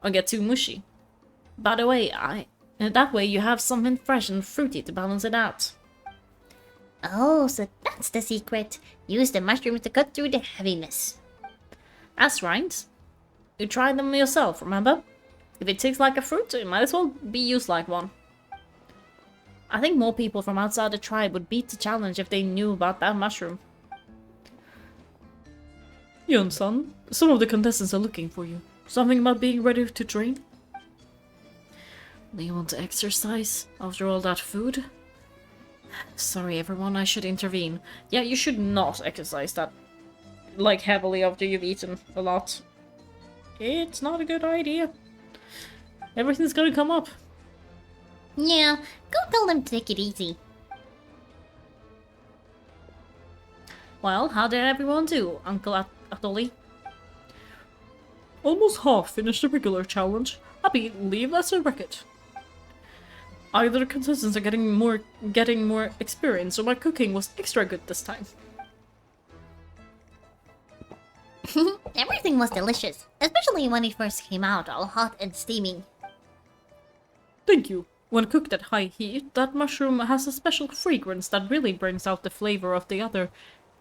Or get too mushy. By the way, that way you have something fresh and fruity to balance it out. Oh, so that's the secret. Use the mushrooms to cut through the heaviness. That's right. You tried them yourself, remember? If it tastes like a fruit, it might as well be used like one. I think more people from outside the tribe would beat the challenge if they knew about that mushroom. Yun-san, some of the contestants are looking for you. Something about being ready to train? Do you want to exercise after all that food? Sorry everyone, I should intervene. Yeah, you should not exercise that, like, heavily after you've eaten a lot. It's not a good idea. Everything's gonna come up. Yeah, go tell them to take it easy. Well, how did everyone do, Uncle Atoli? Almost half finished the regular challenge. I believe that's a record. Either the contestants are getting more experience, or my cooking was extra good this time. Everything was delicious, especially when it first came out, all hot and steaming. Thank you. When cooked at high heat, that mushroom has a special fragrance that really brings out the flavor of the other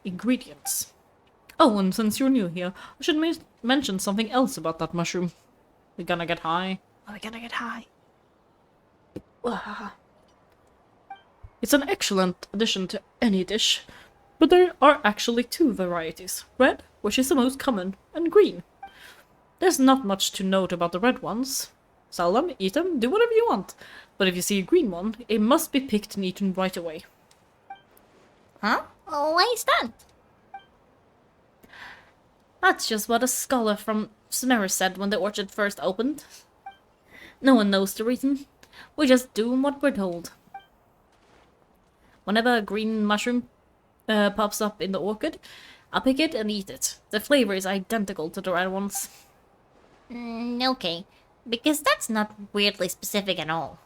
ingredients. Oh, and since you're new here, I should mention something else about that mushroom. We're gonna get high. Are we gonna get high? It's an excellent addition to any dish, but there are actually two varieties. Red, which is the most common, and green. There's not much to note about the red ones. Sell them, eat them, do whatever you want. But if you see a green one, it must be picked and eaten right away. Huh? Oh, why is that? That's just what a scholar from Sumeru said when the orchard first opened. No one knows the reason. We just do what we're told. Whenever a green mushroom pops up in the orchard, I pick it and eat it. The flavor is identical to the red ones. Okay. Because that's not weirdly specific at all.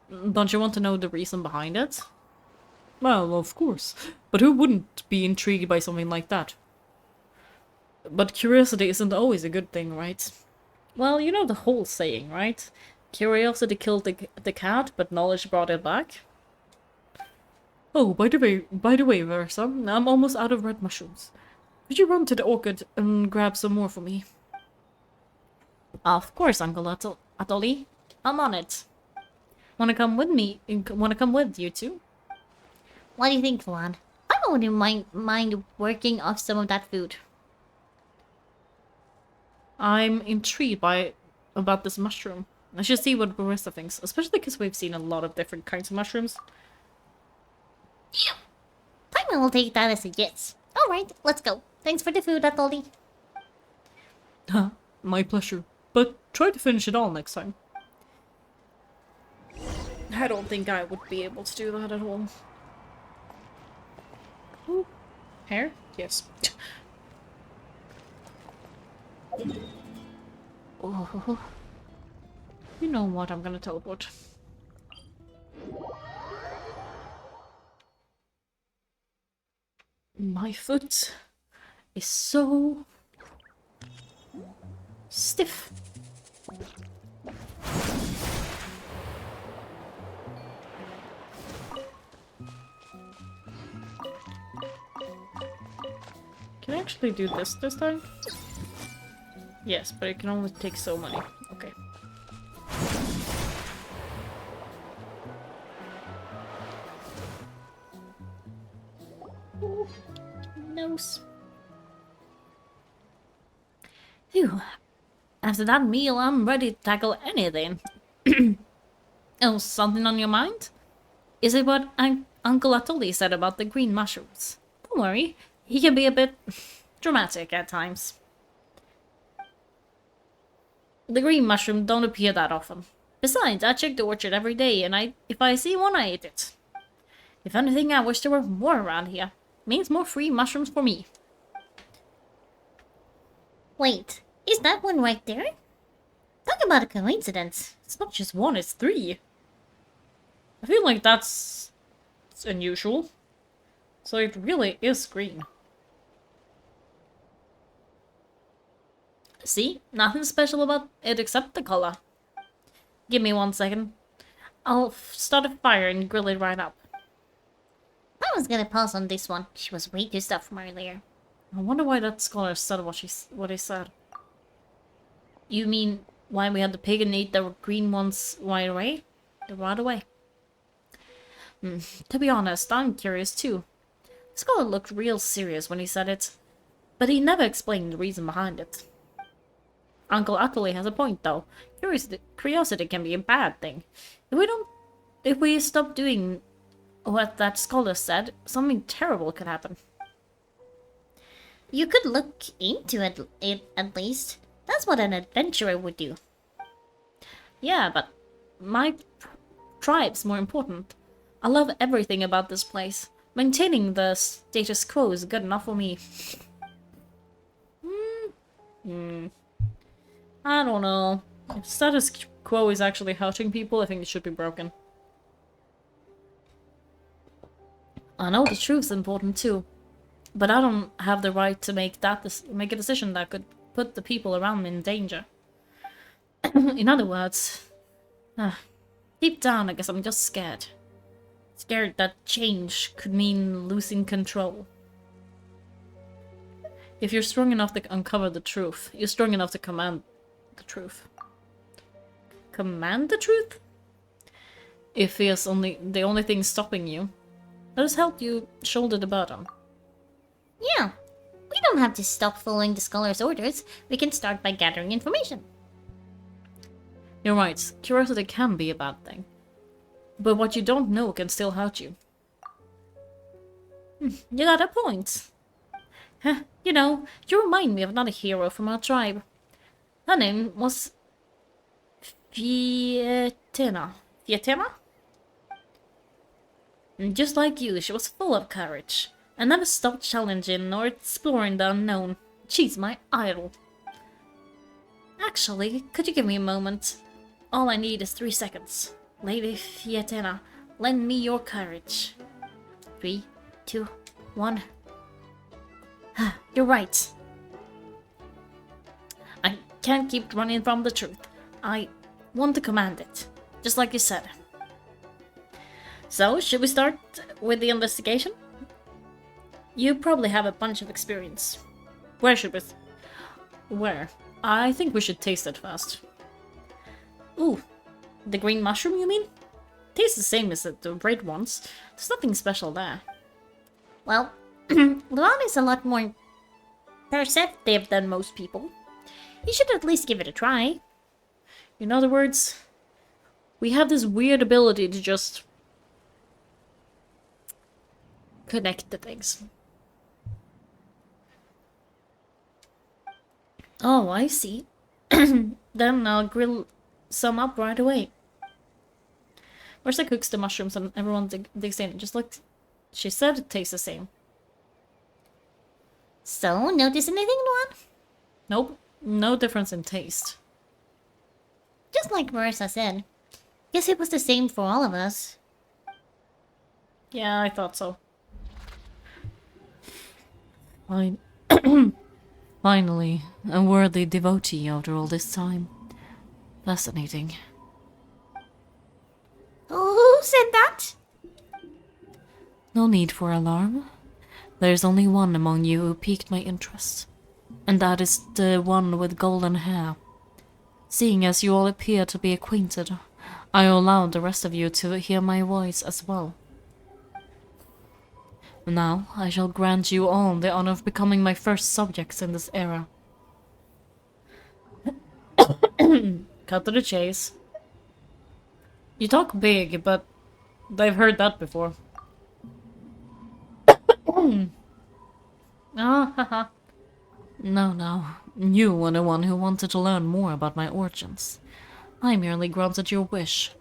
Don't you want to know the reason behind it? Well, of course. But who wouldn't be intrigued by something like that? But curiosity isn't always a good thing, right? Well, you know the whole saying, right? Curiosity killed the cat, but knowledge brought it back. Oh, by the way, Versa, I'm almost out of red mushrooms. Could you run to the orchard and grab some more for me? Of course, Uncle Atoli. I'm on it. Wanna come with me? Wanna come with you too? What do you think, Vlad? I wouldn't mind working off some of that food. I'm intrigued about this mushroom. I should see what Barista thinks, especially because we've seen a lot of different kinds of mushrooms. Paimon will take that as a yes. Alright, let's go. Thanks for the food, Atoli. Huh, my pleasure. But try to finish it all next time. I don't think I would be able to do that at all. Ooh. Hair? Yes. Oh. You know what, I'm gonna teleport. My foot is so stiff. Can I actually do this time? Yes, but it can only take so many. Okay. Ooh, nose. Phew. After that meal, I'm ready to tackle anything. Oh, something on your mind? Is it what Uncle Atoli said about the green mushrooms? Don't worry, he can be a bit dramatic at times. The green mushroom don't appear that often. Besides, I check the orchard every day, and if I see one, I eat it. If anything, I wish there were more around here. Means more free mushrooms for me. Wait, is that one right there? Talk about a coincidence. It's not just one, it's three. I feel like that's unusual. So it really is green. See? Nothing special about it except the color. Give me 1 second. I'll start a fire and grill it right up. I was gonna pass on this one. She was way too stuff from earlier. I wonder why that scholar said what he said. You mean why we had the pig and ate the green ones right away? Right away. To be honest, I'm curious too. The scholar looked real serious when he said it, but he never explained the reason behind it. Uncle Atoli has a point though. Curiosity can be a bad thing. If we stop doing what that scholar said, something terrible could happen. You could look into it at least. That's what an adventurer would do. Yeah, but my tribe's more important. I love everything about this place. Maintaining the status quo is good enough for me. I don't know. If status quo is actually hurting people, I think it should be broken. I know the truth's important too, but I don't have the right to make a decision that could put the people around me in danger. In other words, deep down, I guess I'm just scared. Scared that change could mean losing control. If you're strong enough to uncover the truth, you're strong enough to command the truth. Command the truth? If fear's the only thing stopping you, let us help you shoulder the burden. Yeah. We don't have to stop following the scholar's orders. We can start by gathering information. You're right, curiosity can be a bad thing. But what you don't know can still hurt you. You got a point. You know, you remind me of another hero from our tribe. Her name was Fietena. Fietena? And just like you, she was full of courage, and never stopped challenging or exploring the unknown. She's my idol. Actually, could you give me a moment? All I need is 3 seconds. Lady Fietena, lend me your courage. 3, 2, 1. You're right. I can't keep running from the truth. I want to command it, just like you said. So, should we start with the investigation? You probably have a bunch of experience. Where should we... Where? I think we should taste it first. Ooh, the green mushroom, you mean? Tastes the same as the red ones. There's nothing special there. Well, Luan is a lot more perceptive than most people. You should at least give it a try. In other words, we have this weird ability to just connect the things. Oh, I see. Then I'll grill some up right away. Marissa cooks the mushrooms and everyone digs in. Just like she said, it tastes the same. So, notice anything, Luan? Nope, no difference in taste. Just like Marissa said. Guess it was the same for all of us. Yeah, I thought so. Fine. Finally, a worthy devotee after all this time. Fascinating. Who said that? No need for alarm. There's only one among you who piqued my interest. And that is the one with golden hair. Seeing as you all appear to be acquainted, I allow the rest of you to hear my voice as well. Now, I shall grant you all the honor of becoming my first subjects in this era. Cut to the chase. You talk big, but I've heard that before. Haha. No. You were the one who wanted to learn more about my origins. I merely granted your wish.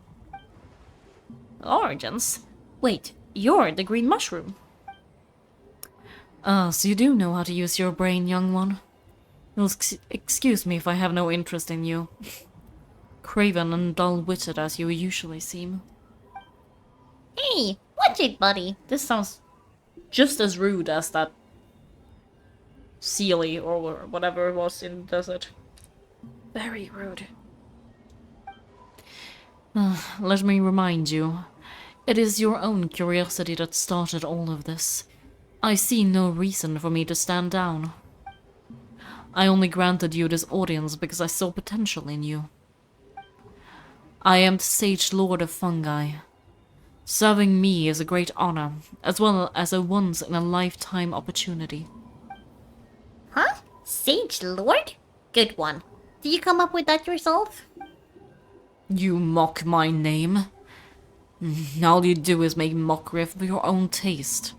Origins? Wait, you're the green mushroom. Ah, so you do know how to use your brain, young one. You'll excuse me if I have no interest in you. Craven and dull-witted as you usually seem. Hey, watch it, buddy. This sounds just as rude as that Sealy or whatever it was in the desert. Very rude. Let me remind you, it is your own curiosity that started all of this. I see no reason for me to stand down. I only granted you this audience because I saw potential in you. I am the Sage Lord of Fungi. Serving me is a great honor, as well as a once-in-a-lifetime opportunity. Huh? Sage Lord? Good one. Did you come up with that yourself? You mock my name? All you do is make mockery of your own taste.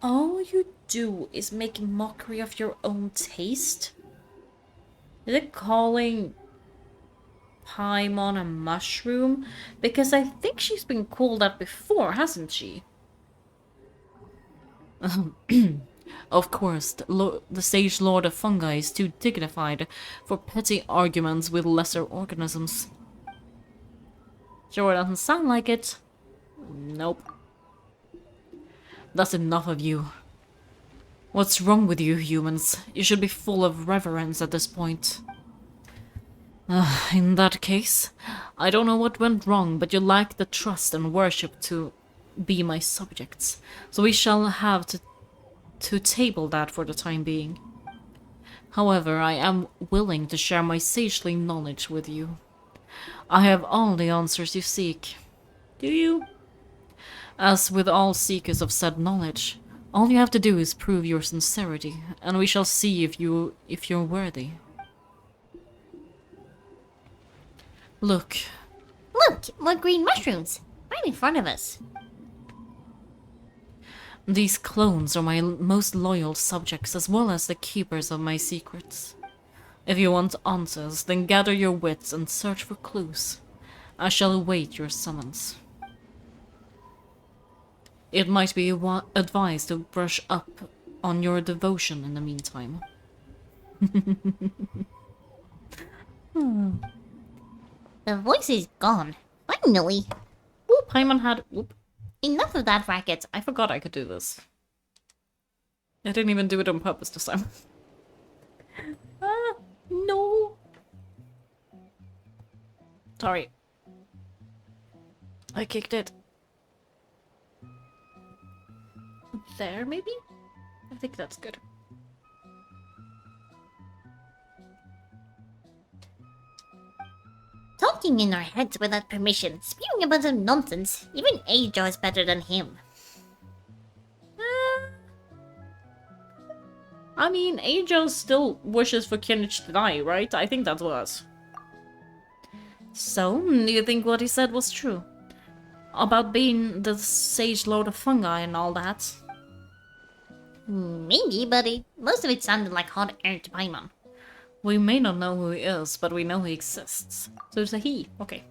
All you do is make mockery of your own taste? Is it calling Paimon a mushroom? Because I think she's been called that before, hasn't she? Of course, the Sage Lord of Fungi is too dignified for petty arguments with lesser organisms. Sure doesn't sound like it. Nope. That's enough of you. What's wrong with you, humans? You should be full of reverence at this point. In that case, I don't know what went wrong, but you lack the trust and worship to be my subjects. So we shall have to table that for the time being. However, I am willing to share my sagely knowledge with you. I have all the answers you seek. Do you? As with all seekers of said knowledge, all you have to do is prove your sincerity, and we shall see if you're worthy. Look. Look, more green mushrooms, right in front of us. These clones are my most loyal subjects, as well as the keepers of my secrets. If you want answers, then gather your wits and search for clues. I shall await your summons. It might be advised to brush up on your devotion in the meantime. The voice is gone. Finally. Oop, Paimon had... Oop. Enough of that racket. I forgot I could do this. I didn't even do it on purpose this time. No. Sorry. I kicked it. There, maybe? I think that's good. Talking in our heads without permission, spewing a bunch of nonsense. Even Ajo is better than him. I mean, Ajo still wishes for Kinnich to die, right? I think that's worse. So, do you think what he said was true? About being the Sage Lord of Fungi and all that? Maybe, but most of it sounded like hot air to Paimon. We may not know who he is, but we know he exists. So it's a he. Okay.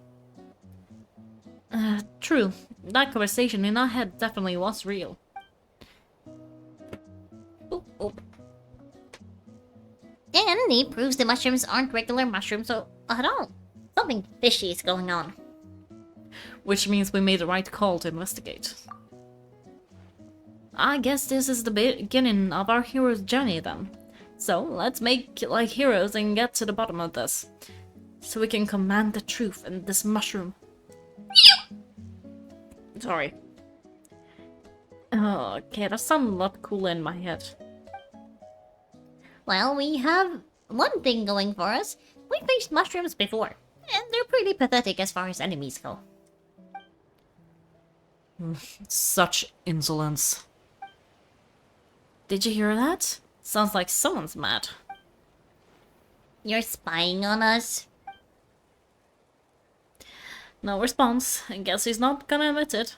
True. That conversation in our head definitely was real. Oop, oop. And it proves the mushrooms aren't regular mushrooms at all. Something fishy is going on. Which means we made the right call to investigate. I guess this is the beginning of our hero's journey then. So, let's make it like heroes and get to the bottom of this. So we can command the truth in this mushroom. Sorry. Okay, that sounded a lot cooler in my head. Well, we have one thing going for us. We faced mushrooms before, and they're pretty pathetic as far as enemies go. Such insolence. Did you hear that? Sounds like someone's mad. You're spying on us? No response. I guess he's not gonna admit it.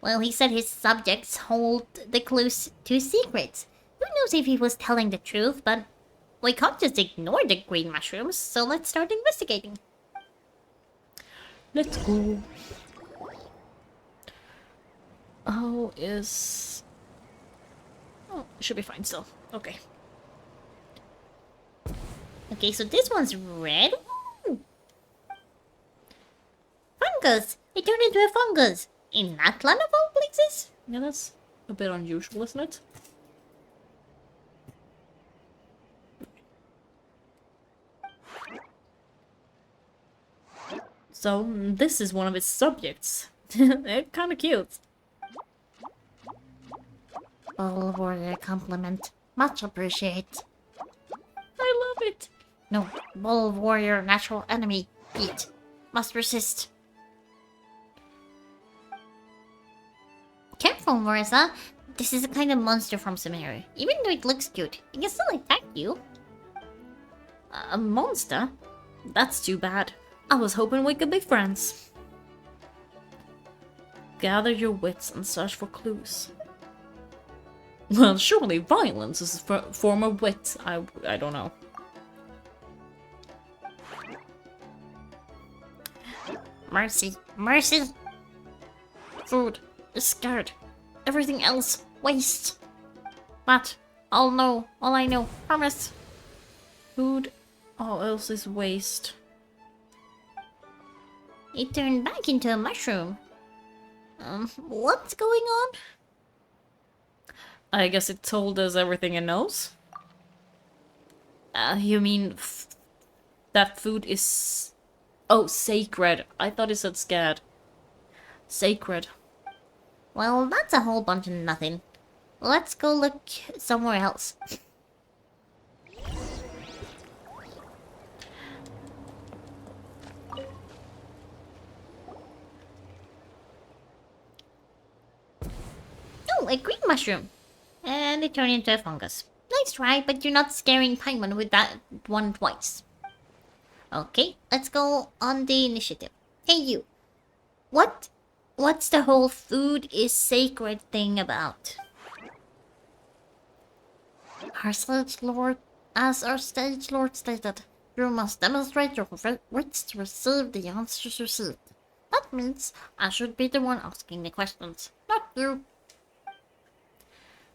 Well, he said his subjects hold the clues to secrets. Who knows if he was telling the truth, but we can't just ignore the green mushrooms, so let's start investigating. Let's go. Oh, it should be fine still. Okay. Okay, so this one's red. Ooh. Fungus! It turned into a fungus! In that land of all places? Yeah, that's a bit unusual, isn't it? So, this is one of its subjects. They're kinda cute. All warrior compliment. Much appreciate. I love it. No, bull warrior natural enemy. Beat. Must resist. Careful, Marissa. This is a kind of monster from Sumeru. Even though it looks cute, it can still attack you. A monster? That's too bad. I was hoping we could be friends. Gather your wits and search for clues. Well, surely violence is a form of wit. I don't know. Mercy, mercy. Food is scared. Everything else, waste. But all I know, promise. Food, all else is waste. It turned back into a mushroom. What's going on? I guess it told us everything it knows. You mean that food is... Oh, sacred. I thought it said scared. Sacred. Well, that's a whole bunch of nothing. Let's go look somewhere else. Oh, a green mushroom. And it turned into a fungus. Nice try, but you're not scaring Paimon with that one twice. Okay, let's go on the initiative. Hey you, what's the whole food is sacred thing about? As our stage lord stated, you must demonstrate your wits to receive the answers received. That means I should be the one asking the questions, not you.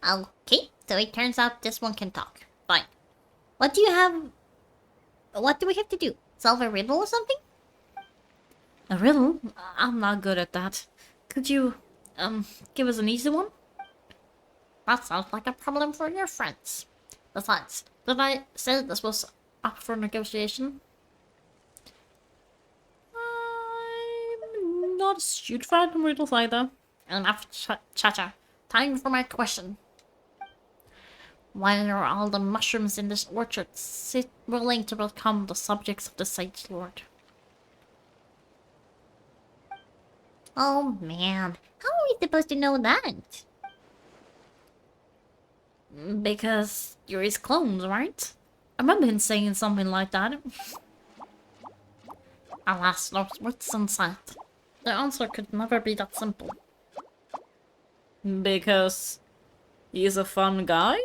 Okay, so it turns out this one can talk. Fine. What do we have to do? Solve a riddle or something? A riddle? I'm not good at that. Could you, give us an easy one? That sounds like a problem for your friends. Besides, did I say this was up for negotiation? I'm not a huge fan of riddles either. Enough chatter. Time for my question. Why are all the mushrooms in this orchard willing to become the subjects of the Sage Lord? Oh man, how are we supposed to know that? Because you're his clones, right? I remember him saying something like that. Alas, lost wits and sight. The answer could never be that simple. Because he's a fun guy?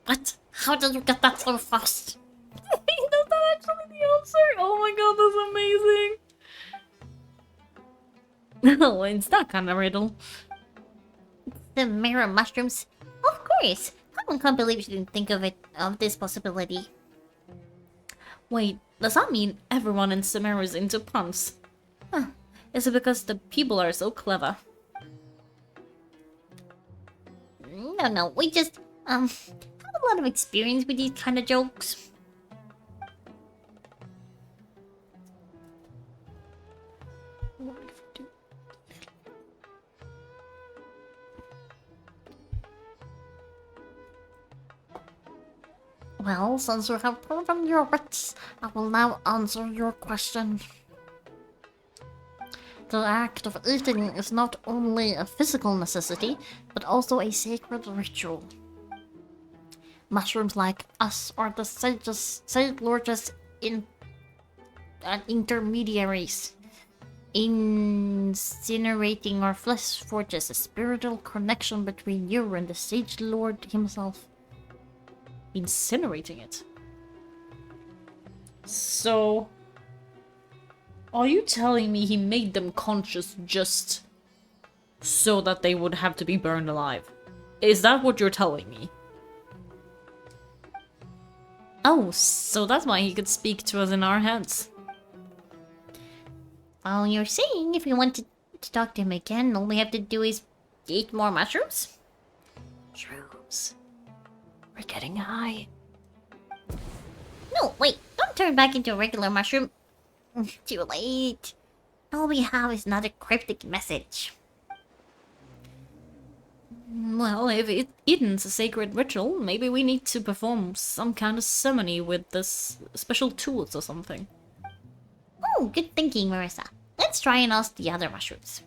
What? How did you get that so fast? That's not actually the answer. Oh my god, that's amazing. Oh, it's that kind of riddle. The mirror mushrooms? Of course! I can't believe you didn't think of this possibility. Wait, does that mean everyone in Sumeru is into puns? Huh. Is it because the people are so clever? No, we just, have a lot of experience with these kind of jokes. Well, since you have proven your wits, I will now answer your question. The act of eating is not only a physical necessity, but also a sacred ritual. Mushrooms like us are the sage lords intermediaries. Incinerating our flesh forges a spiritual connection between you and the Sage Lord himself. Incinerating it? So... are you telling me he made them conscious just so that they would have to be burned alive? Is that what you're telling me? Oh, so that's why he could speak to us in our heads. Well, you're saying if we want to talk to him again, all we have to do is eat more mushrooms? Shrooms. We're getting high. No, wait, don't turn back into a regular mushroom. Too late. All we have is another cryptic message. Well, if eating's a sacred ritual, maybe we need to perform some kind of ceremony with this special tools or something. Oh, good thinking, Marissa. Let's try and ask the other mushrooms.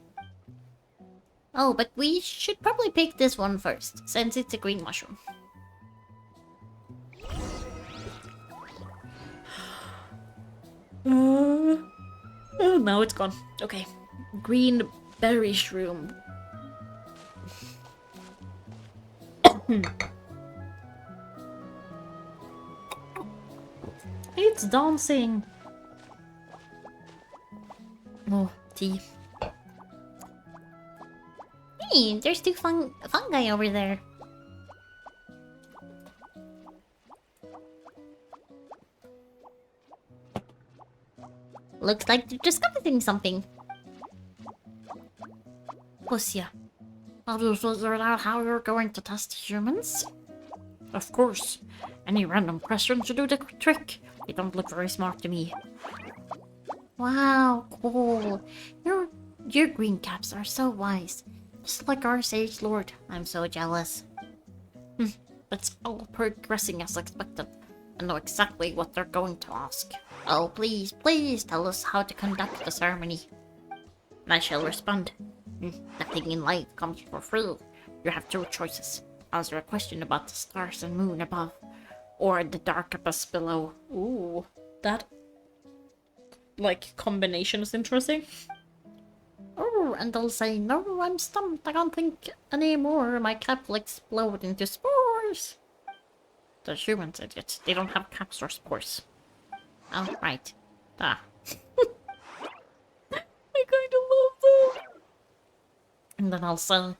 Oh, but we should probably pick this one first, since it's a green mushroom. Oh, now it's gone. Okay. Green berry shroom. It's dancing. Oh, tea. Hey, there's two fungi over there. Looks like they're discovering something. Pussya. Have you figured out how you're going to test humans? Of course. Any random question should do the trick. They don't look very smart to me. Wow, cool. Your green caps are so wise. Just like our sage lord. I'm so jealous. It's all progressing as expected. I know exactly what they're going to ask. Oh, please, please tell us how to conduct the ceremony. And I shall respond. Nothing in life comes for free. You have two choices. Answer a question about the stars and moon above, or the dark abyss below. Ooh, that combination is interesting. Oh, and they'll say, no, I'm stumped. I can't think anymore. My cap will explode into spores. The humans, idiots. They don't have caps or spores. Oh, right. Ah. I kind of love them. And then I'll say,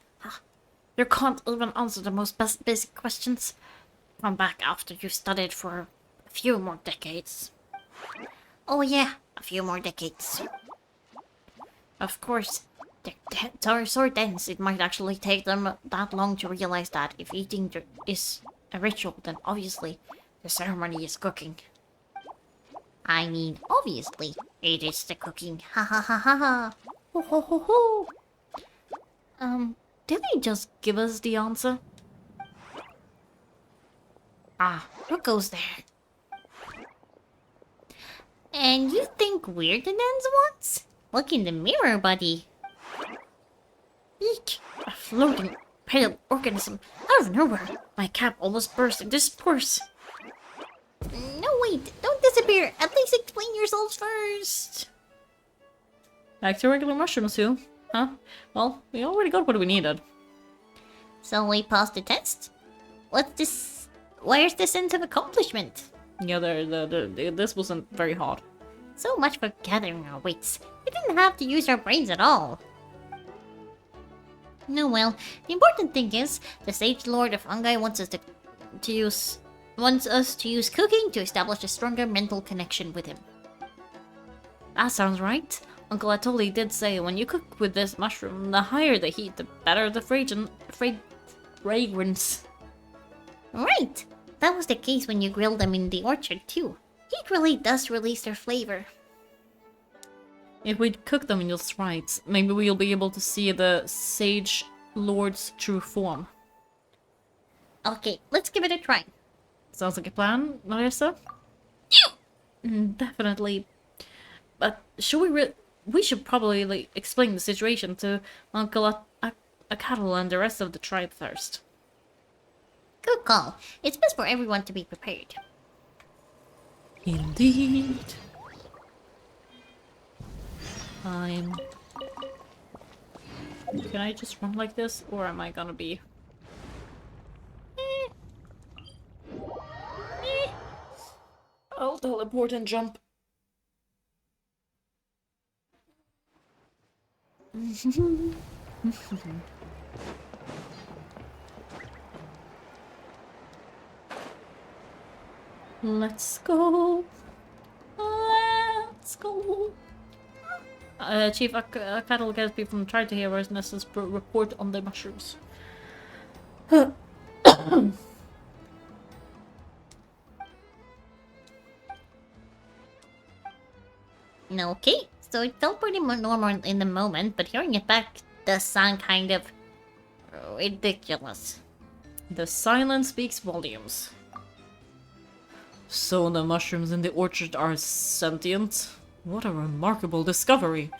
you can't even answer the most basic questions. Come back after you've studied for a few more decades. Oh, yeah, a few more decades. Of course, they're so dense it might actually take them that long to realize that if eating is a ritual, then obviously the ceremony is cooking. I mean, obviously, it is the cooking. Ha ha ha ha ha. Ho ho ho ho. Did they just give us the answer? Ah, what goes there? And you think we're the nuns once? Look in the mirror, buddy. Eek! A floating pale organism out of nowhere. My cap almost burst into spores. No, wait, don't disappear. At least explain yourselves first. Back to regular mushrooms, too. Huh? Well, we already got what we needed. So we passed the test? What's this? Where's the sense of accomplishment? Yeah, this wasn't very hard. So much for gathering our wits. We didn't have to use our brains at all. No, well, the important thing is, the Sage Lord of Fungi wants us to use cooking to establish a stronger mental connection with him. That sounds right. Uncle Atoli did say when you cook with this mushroom, the higher the heat, the better the fragrance. Right! That was the case when you grilled them in the orchard, too. Heat really does release their flavor. If we cook them just right, maybe we'll be able to see the Sage Lord's true form. Okay, let's give it a try. Sounds like a plan, Marissa? Definitely. But should we should probably explain the situation to Uncle Akatl and the rest of the tribe first. Good call. It's best for everyone to be prepared. Indeed. Can I just run like this, or am I gonna be... I'll teleport and jump. Let's go. Let's go. Chief Cattle gets people from tried to hear us Nessa's report on the mushrooms. Okay, so it felt pretty normal in the moment, but hearing it back does sound kind of ridiculous. The silence speaks volumes. So the mushrooms in the orchard are sentient? What a remarkable discovery.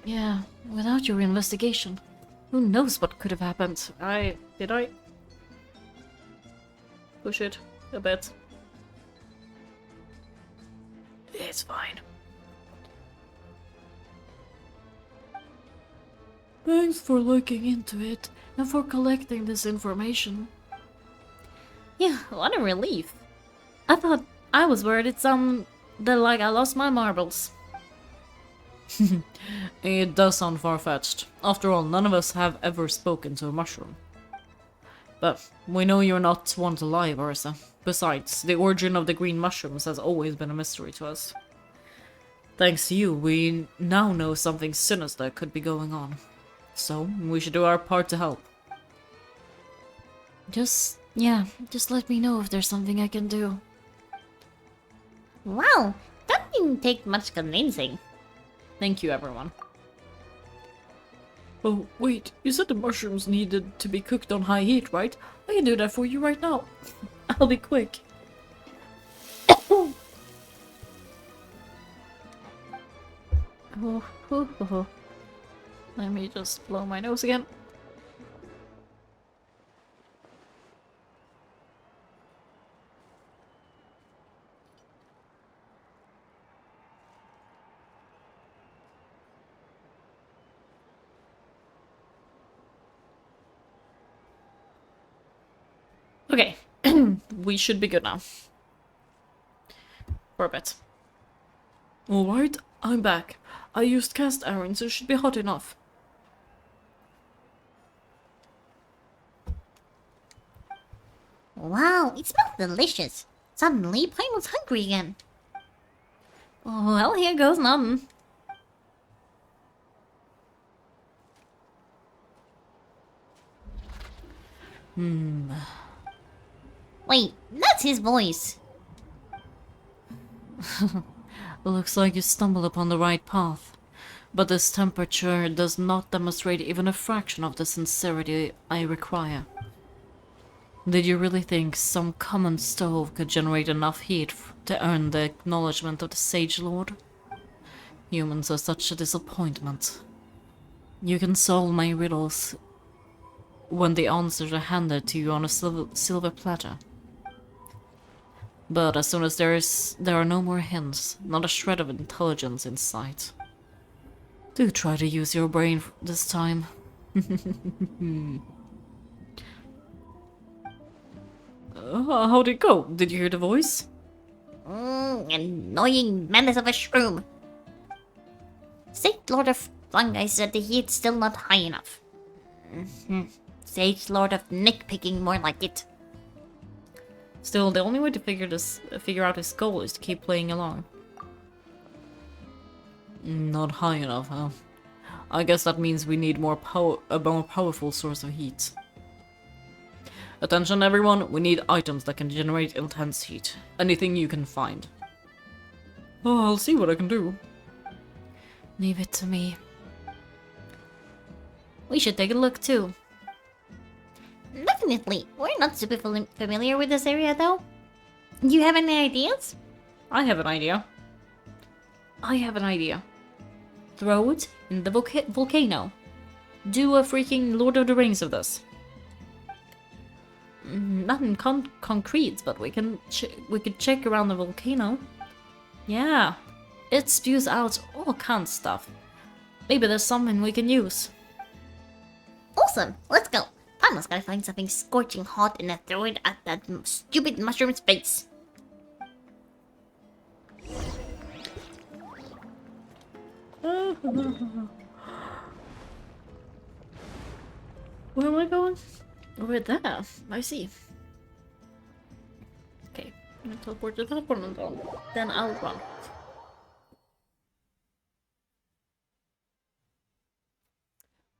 Yeah, without your investigation, who knows what could have happened? Did I push it a bit? It's fine. Thanks for looking into it and for collecting this information. Yeah, what a relief. I thought I was worried it sounded like I lost my marbles. It does sound far-fetched. After all, none of us have ever spoken to a mushroom. But we know you're not one to lie, Barsa. Besides, the origin of the green mushrooms has always been a mystery to us. Thanks to you, we now know something sinister could be going on. So, we should do our part to help. Just let me know if there's something I can do. Wow, that didn't take much convincing. Thank you, everyone. Oh, wait, you said the mushrooms needed to be cooked on high heat, right? I can do that for you right now. I'll be quick. Let me just blow my nose again. Okay, we should be good now. For a bit. Alright, I'm back. I used cast iron, so it should be hot enough. Wow, it smells delicious. Suddenly, Pine was hungry again. Oh, well, here goes nothing. Wait, that's his voice. Looks like you stumbled upon the right path. But this temperature does not demonstrate even a fraction of the sincerity I require. Did you really think some common stove could generate enough heat to earn the acknowledgement of the Sage Lord? Humans are such a disappointment. You can solve my riddles when the answers are handed to you on a silver platter. But as soon as there are no more hints, not a shred of intelligence in sight. Do try to use your brain this time. How'd it go? Did you hear the voice? Annoying menace of a shroom. Sage Lord of Fungi said the heat's still not high enough. Sage Lord of Nitpicking, more like it. Still, the only way to figure out his goal is to keep playing along. Not high enough, huh? I guess that means we need a more powerful source of heat. Attention everyone, we need items that can generate intense heat. Anything you can find. Oh, I'll see what I can do. Leave it to me. We should take a look too. Definitely. We're not super familiar with this area though. Do you have any ideas? I have an idea. Throw it in the volcano. Do a freaking Lord of the Rings of this. Nothing concrete, but we could check around the volcano. Yeah, it spews out all kinds of stuff. Maybe there's something we can use. Awesome. Let's go. I must gotta find something scorching hot and then throw it at that stupid mushroom's face. Where am I going? Over there. I see. Okay, I'm gonna teleport to that one and then I'll run.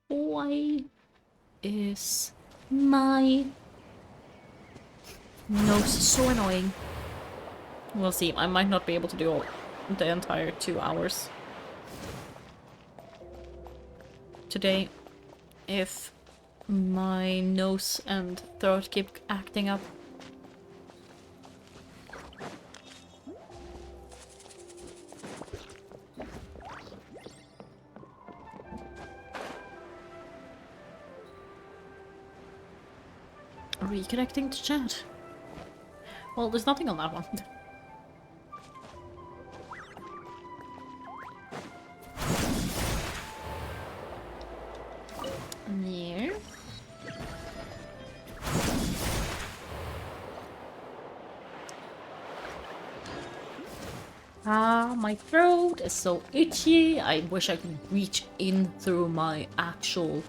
Why is my nose so annoying? We'll see. I might not be able to do the entire 2 hours today if my nose and throat keep acting up. Reconnecting to chat. Well, there's nothing on that one. Yeah. Ah, my throat is so itchy. I wish I could reach in through my actual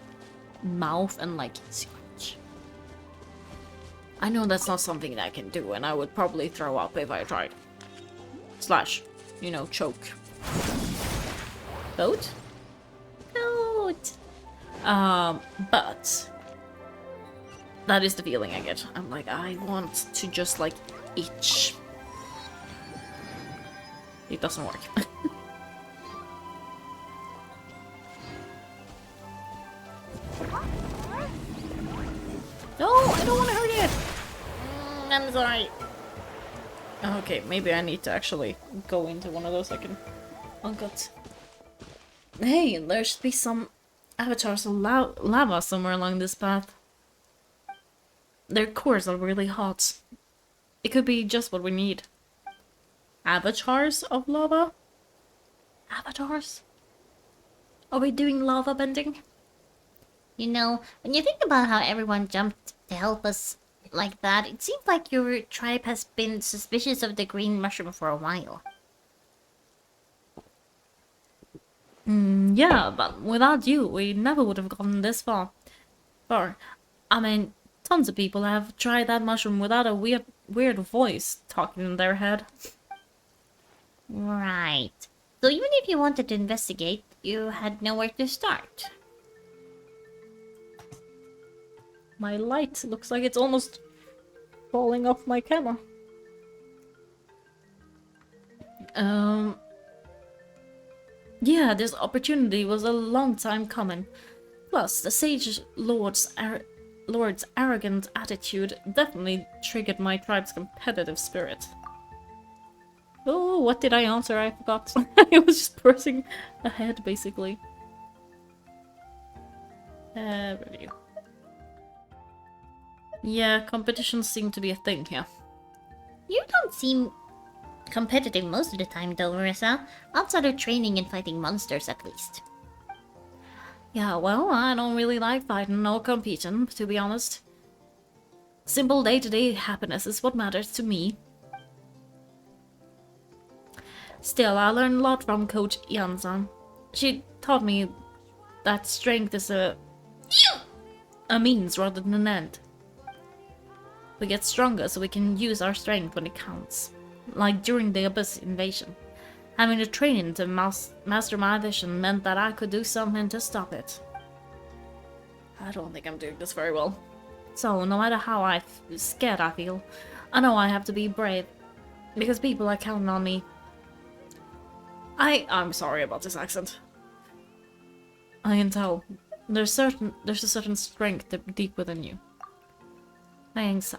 mouth and like scratch. I know that's not something that I can do, and I would probably throw up if I tried. Slash, you know, choke. Goat? Goat! But that is the feeling I get. I'm like, I want to just like itch. It doesn't work. No, I don't want to hurt it! I'm sorry. Okay, maybe I need to actually go into one of those I can... Oh god. Hey, there should be some avatars of lava somewhere along this path. Their cores are really hot. It could be just what we need. Avatars of lava? Avatars? Are we doing lava bending? You know, when you think about how everyone jumped to help us like that, it seems like your tribe has been suspicious of the green mushroom for a while. Yeah, but without you, we never would have gotten this far. I mean, tons of people have tried that mushroom without a weird voice talking in their head. Right. So even if you wanted to investigate, you had nowhere to start. My light looks like it's almost falling off my camera. Yeah, this opportunity was a long time coming. Plus, the Sage Lord's arrogant attitude definitely triggered my tribe's competitive spirit. Oh, what did I answer? I forgot. I was just pressing ahead, basically. Review. Yeah, competitions seem to be a thing here. You don't seem competitive most of the time though, Marissa. Outside of training and fighting monsters at least. Yeah, well, I don't really like fighting or competing, to be honest. Simple day-to-day happiness is what matters to me. Still, I learned a lot from Coach Yansan. She taught me that strength is a means rather than an end. We get stronger so we can use our strength when it counts. Like during the Abyss invasion. Having the training to master my vision meant that I could do something to stop it. I don't think I'm doing this very well. So, no matter how scared I feel, I know I have to be brave. Because people are counting on me. I'm sorry about this accent. I can tell. There's a certain strength deep within you. Thanks.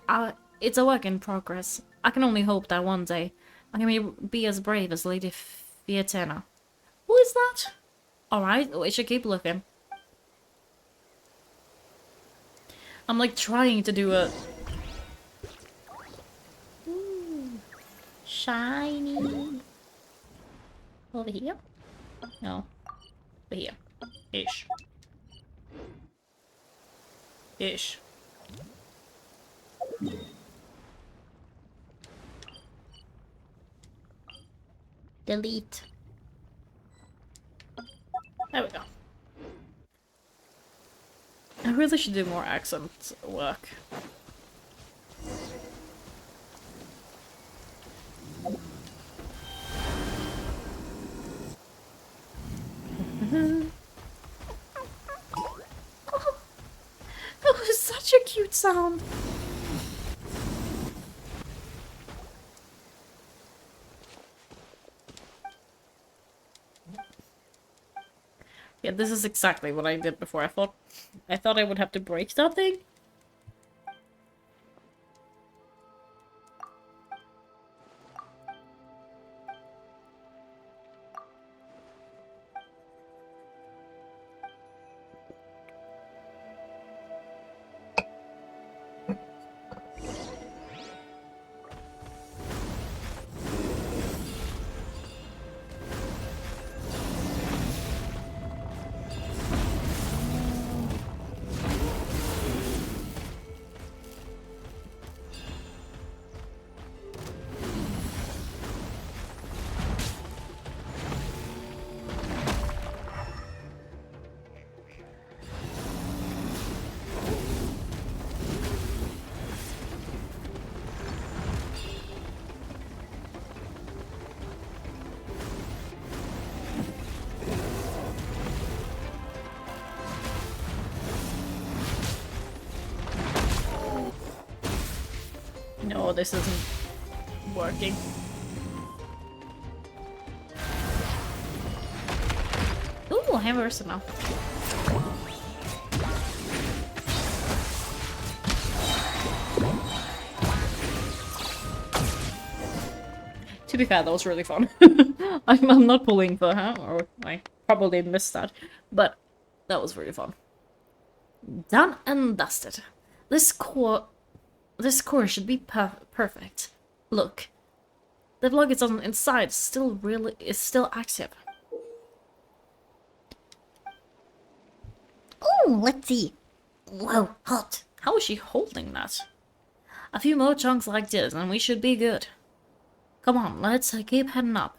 It's a work in progress. I can only hope that one day I can be as brave as Lady Fietena. Who is that? Alright, we should keep looking. I'm like trying to do a... Ooh, shiny. Over here? No. Over here. Ish. Ish. Delete. There we go. I really should do more accent work. Oh, that was such a cute sound. Yeah, this is exactly what I did before. I thought I would have to break something. Oh, this isn't working. Ooh, I have Ursa now. To be fair, that was really fun. I'm not pulling for her, or I probably missed that, but that was really fun. Done and dusted. This core should be perfect. Look, the vlog is on inside is still active. Oh, let's see. Whoa, hot. How is she holding that? A few more chunks like this, and we should be good. Come on, let's keep heading up.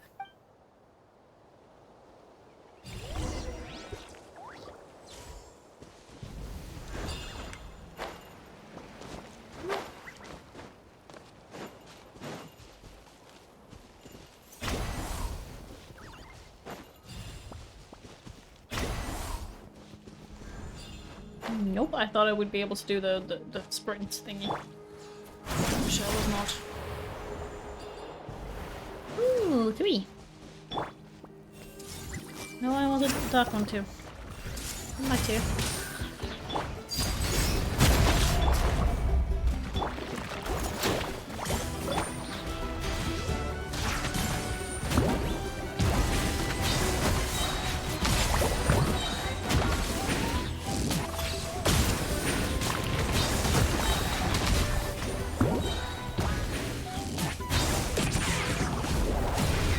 Nope, I thought I would be able to do the sprint thingy. Wish I was not. Ooh, 3. No, I wanted that one too. Come back to you.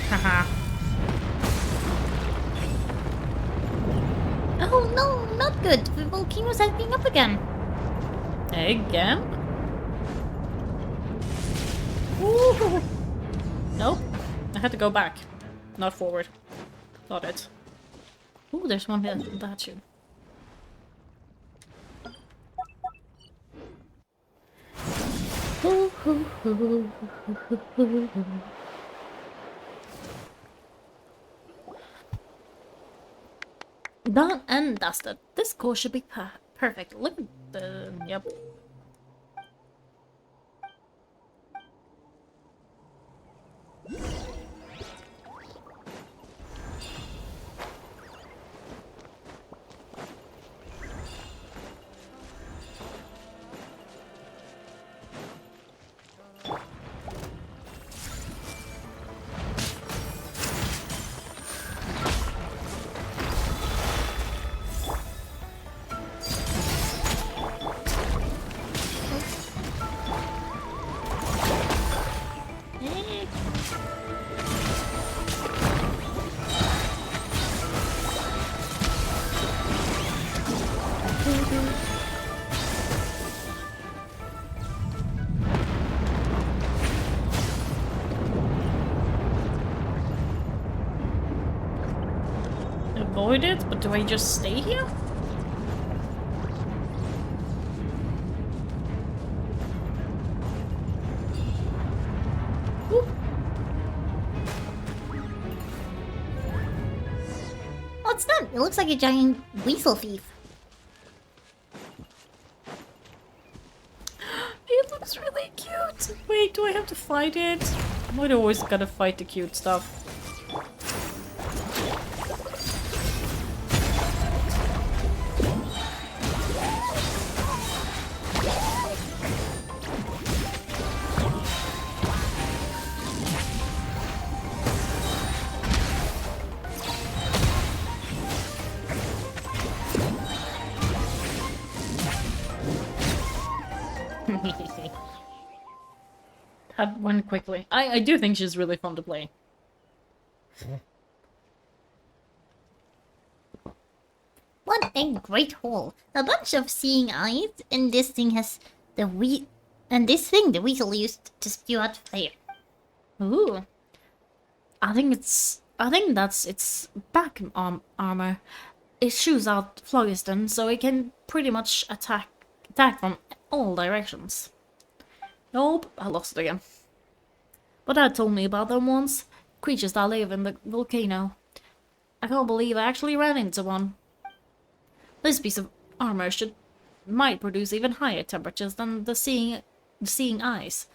Haha. Oh no, not good. The volcano's acting up again. Again? Ooh. Nope. I had to go back. Not forward. Got it. Ooh, there's one here. That should. Done and dusted. This course should be perfect. Look at the... Yep. Avoid it, but do I just stay here? Whoop. What's that? It looks like a giant weasel thief. It looks really cute! Wait, do I have to fight it? Why do I always gotta fight the cute stuff? That went quickly. I do think she's really fun to play. What a great hole. A bunch of seeing eyes, and this thing has the the weasel used to spew out fire. Ooh. I think that's its back armor. It shoots out phlogiston, so it can pretty much attack from all directions. Nope, I lost it again. But Dad told me about them once. Creatures that live in the volcano. I can't believe I actually ran into one. This piece of armor might produce even higher temperatures than the seeing eyes.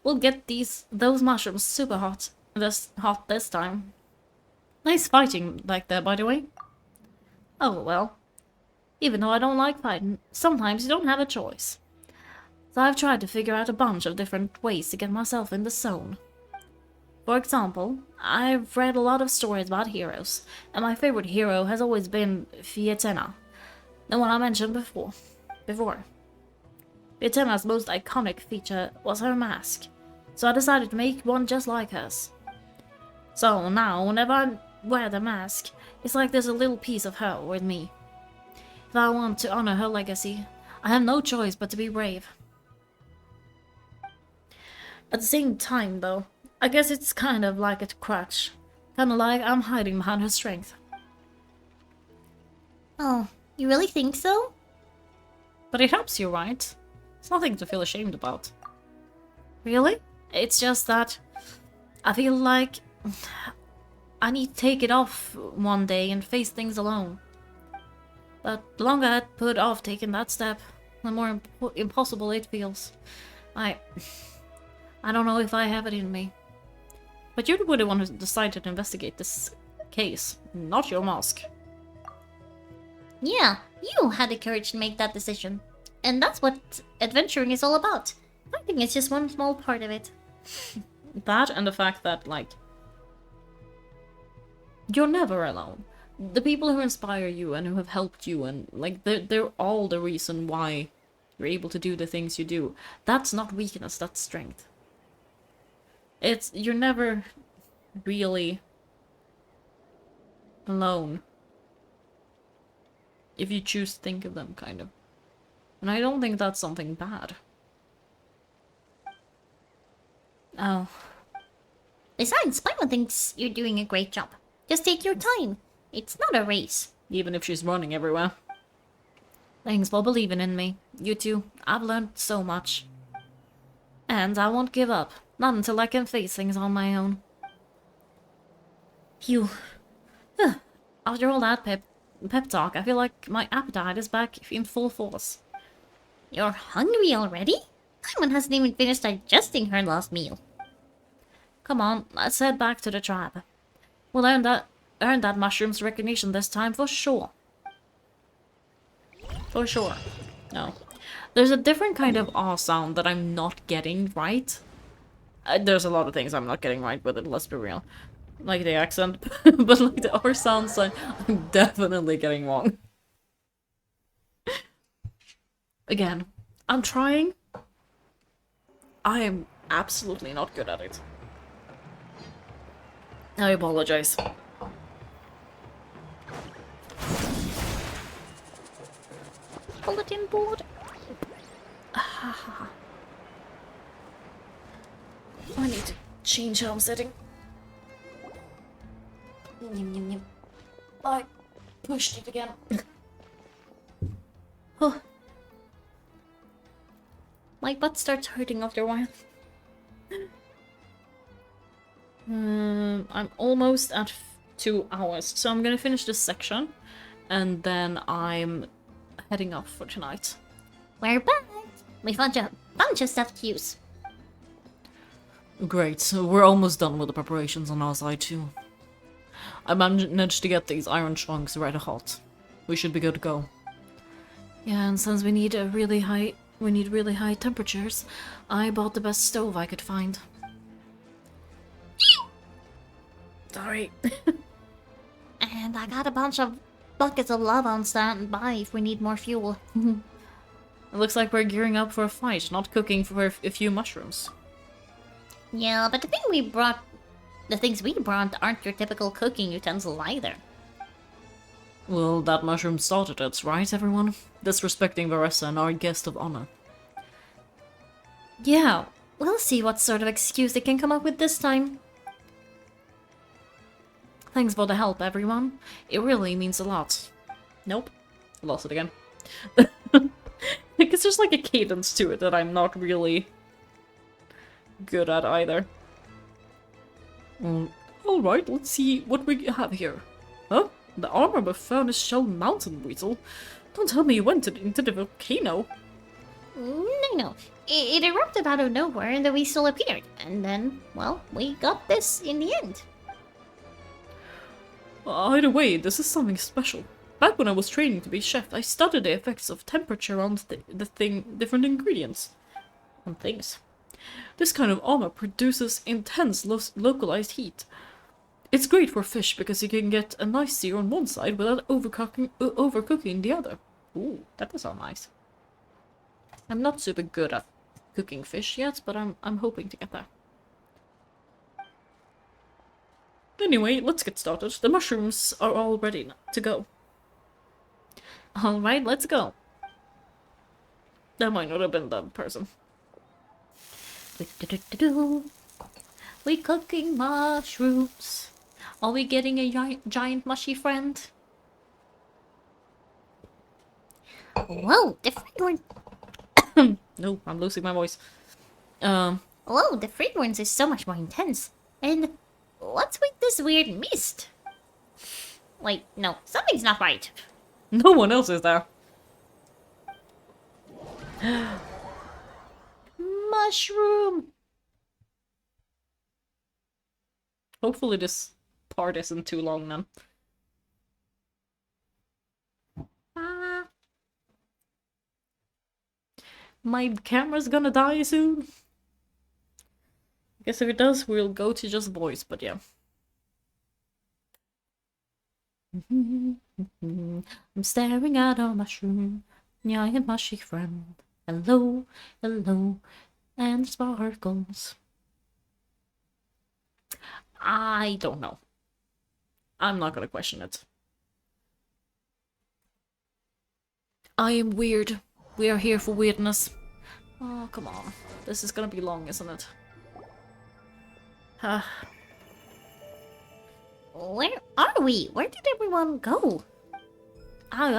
We'll get those mushrooms super hot. This time. Nice fighting back there, by the way. Oh well. Even though I don't like fighting, sometimes you don't have a choice. So I've tried to figure out a bunch of different ways to get myself in the zone. For example, I've read a lot of stories about heroes, and my favorite hero has always been Fietena, the one I mentioned before. Fietena's most iconic feature was her mask, so I decided to make one just like hers. So now, whenever I wear the mask, it's like there's a little piece of her with me. If I want to honor her legacy, I have no choice but to be brave. At the same time, though, I guess it's kind of like a crutch. Kinda like I'm hiding behind her strength. Oh, you really think so? But it helps you, right? It's nothing to feel ashamed about. Really? It's just that I feel like I need to take it off one day and face things alone. But the longer I put off taking that step, the more impossible it feels. I don't know if I have it in me. But you would have wanted to decide to investigate this case, not your mask. Yeah, you had the courage to make that decision. And that's what adventuring is all about. I think it's just one small part of it. That and the fact that, like, you're never alone. The people who inspire you and who have helped you and, like, they're all the reason why you're able to do the things you do. That's not weakness, that's strength. You're never really alone. If you choose to think of them, kind of. And I don't think that's something bad. Oh. Besides, Paimon thinks you're doing a great job. Just take your time. It's not a race. Even if she's running everywhere. Thanks for believing in me. You two, I've learned so much. And I won't give up. Not until I can face things on my own. Phew. After all that pep talk, I feel like my appetite is back in full force. You're hungry already? Paimon hasn't even finished digesting her last meal. Come on, let's head back to the tribe. We'll earn that mushroom's recognition this time for sure. For sure. No. There's a different kind of aw sound that I'm not getting right. There's a lot of things I'm not getting right with it, let's be real. Like the accent, but like the R sounds I'm definitely getting wrong. Again, I'm trying. I am absolutely not good at it. I apologize. Bulletin board. I need to change how I'm sitting. I pushed it again. Oh. My butt starts hurting after a while. I'm almost at 2 hours, so I'm gonna finish this section, and then I'm heading off for tonight. We're back. We found a bunch of stuff to use. Great, so we're almost done with the preparations on our side too. I managed to get these iron trunks red hot. We should be good to go. Yeah, and since we need really high temperatures, I bought the best stove I could find. Sorry. And I got a bunch of buckets of lava on standby if we need more fuel. It looks like we're gearing up for a fight, not cooking for a few mushrooms. Yeah, but the things we brought aren't your typical cooking utensils either. Well, that mushroom started it, right, everyone? Disrespecting Varessa and our guest of honor. Yeah, we'll see what sort of excuse they can come up with this time. Thanks for the help, everyone. It really means a lot. Nope. I lost it again. Because there's like a cadence to it that I'm not really good at either. Alright, let's see what we have here. Huh? The armor of a furnace shell mountain weasel? Don't tell me you went into the volcano. No. It erupted out of nowhere and then we still appeared. And then, well, we got this in the end. Either way, this is something special. Back when I was training to be chef, I studied the effects of temperature on different ingredients. On things. This kind of armor produces intense localized heat. It's great for fish because you can get a nice sear on one side without overcooking the other. Ooh, that does sound nice. I'm not super good at cooking fish yet, but I'm hoping to get there. Anyway, let's get started. The mushrooms are all ready to go. Alright, let's go. That might not have been the person. We cooking mushrooms. Are we getting a giant mushy friend? Whoa, the fragrance. No, I'm losing my voice. Whoa, the fragrance is so much more intense. And what's with this weird mist? Wait, no, something's not right. No one else is there. Mushroom! Hopefully this part isn't too long then. My camera's gonna die soon. I guess if it does, we'll go to just voice, but yeah. I'm staring at a mushroom, giant mushy friend. Hello, hello, and sparkles. I don't know. I'm not gonna question it. I am weird. We are here for weirdness. Oh, come on. This is gonna be long, isn't it? Where are we? Where did everyone go? I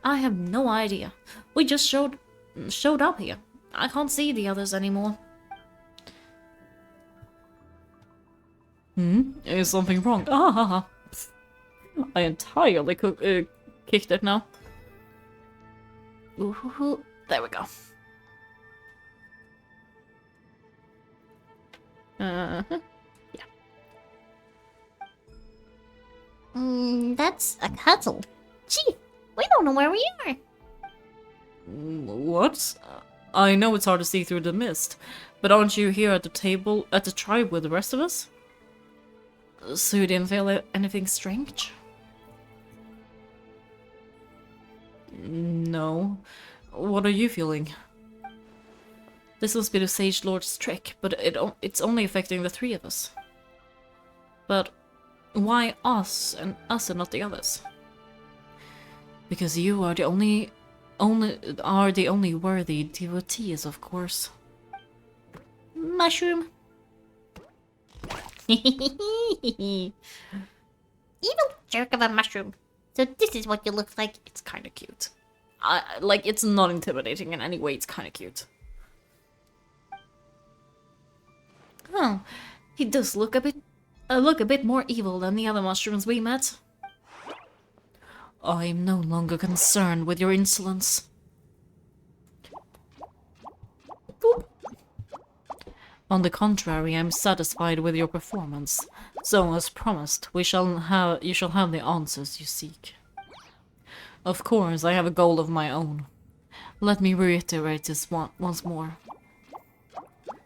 have no idea. We just showed up here. I can't see the others anymore. Is something wrong? Ah, I entirely kicked it now. Ooh, there we go. Yeah. That's a castle. Gee, we don't know where we are. What? I know it's hard to see through the mist, but aren't you here at the table, at the tribe with the rest of us? So you didn't feel anything strange? No. What are you feeling? This must be the Sage Lord's trick, but it's only affecting the three of us. But why us and not the others? Because you are the only worthy devotees, of course. Mushroom. Evil jerk of a mushroom. So this is what you look like. It's kind of cute. Like, it's not intimidating in any way. It's kind of cute. Oh, he does look a bit more evil than the other mushrooms we met. I am no longer concerned with your insolence. Boop. On the contrary, I am satisfied with your performance. So, as promised, you shall have the answers you seek. Of course, I have a goal of my own. Let me reiterate this once more.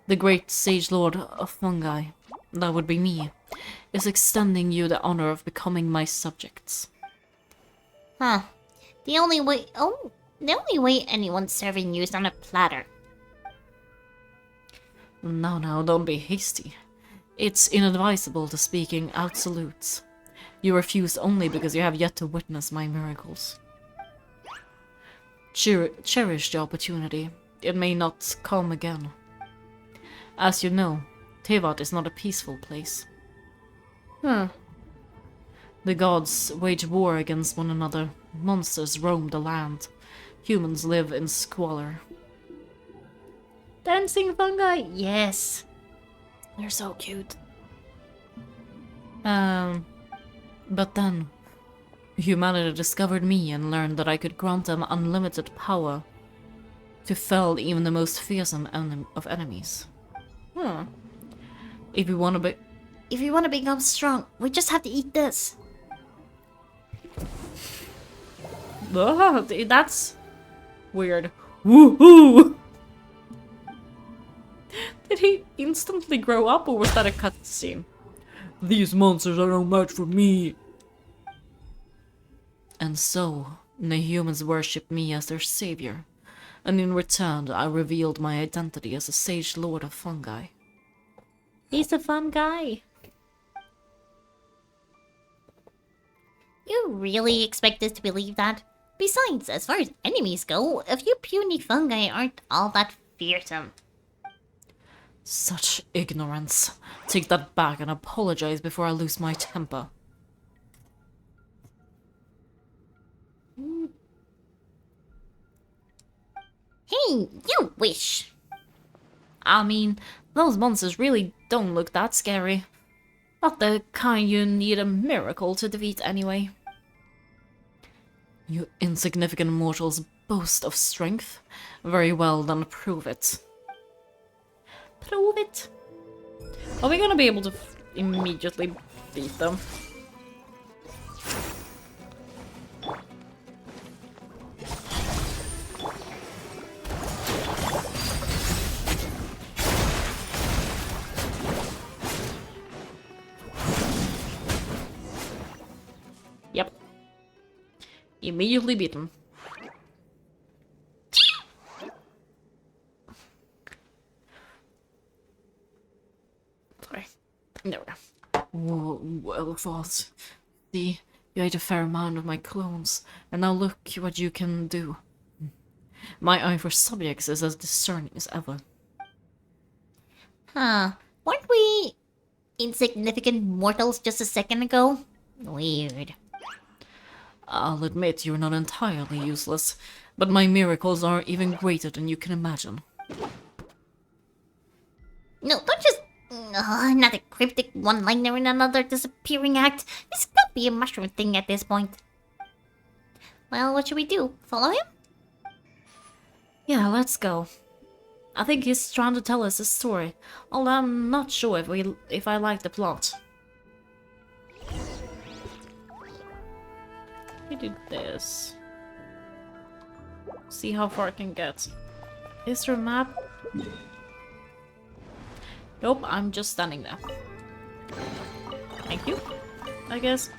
The great Sage Lord of Fungi, that would be me, is extending you the honor of becoming my subjects. Huh. The only way anyone's serving you is on a platter. Now, don't be hasty. It's inadvisable to speak in absolutes. You refuse only because you have yet to witness my miracles. Cherish the opportunity. It may not come again. As you know, Tevat is not a peaceful place. The gods wage war against one another. Monsters roam the land. Humans live in squalor. Dancing fungi, yes. They're so cute. But then, humanity discovered me and learned that I could grant them unlimited power to fell even the most fearsome of enemies. Hmm. If you want to become strong, we just have to eat this. That's weird. Woohoo! Did he instantly grow up, or was that a cutscene? These monsters are no match for me. And so, the humans worshipped me as their savior, and in return I revealed my identity as a sage lord of fungi. He's a fun guy. You really expect us to believe that? Besides, as far as enemies go, a few puny fungi aren't all that fearsome. Such ignorance. Take that back and apologize before I lose my temper. Hey, you wish! I mean, those monsters really don't look that scary. Not the kind you need a miracle to defeat anyway. You insignificant mortals boast of strength. Very well, then prove it. Prove it. Are we gonna be able to immediately beat them? Yep. Immediately beat them. Sorry. There we go. Well thought. See, you ate a fair amount of my clones, and now look what you can do. My eye for subjects is as discerning as ever. Huh. Weren't we insignificant mortals just a second ago? Weird. I'll admit you're not entirely useless, but my miracles are even greater than you can imagine. No, don't just... another cryptic one-liner in another disappearing act. This could be a mushroom thing at this point. Well, what should we do? Follow him? Yeah, let's go. I think he's trying to tell us a story, although I'm not sure if I like the plot. We do this. See how far I can get. Is there a map? Nope, I'm just standing there. Thank you, I guess.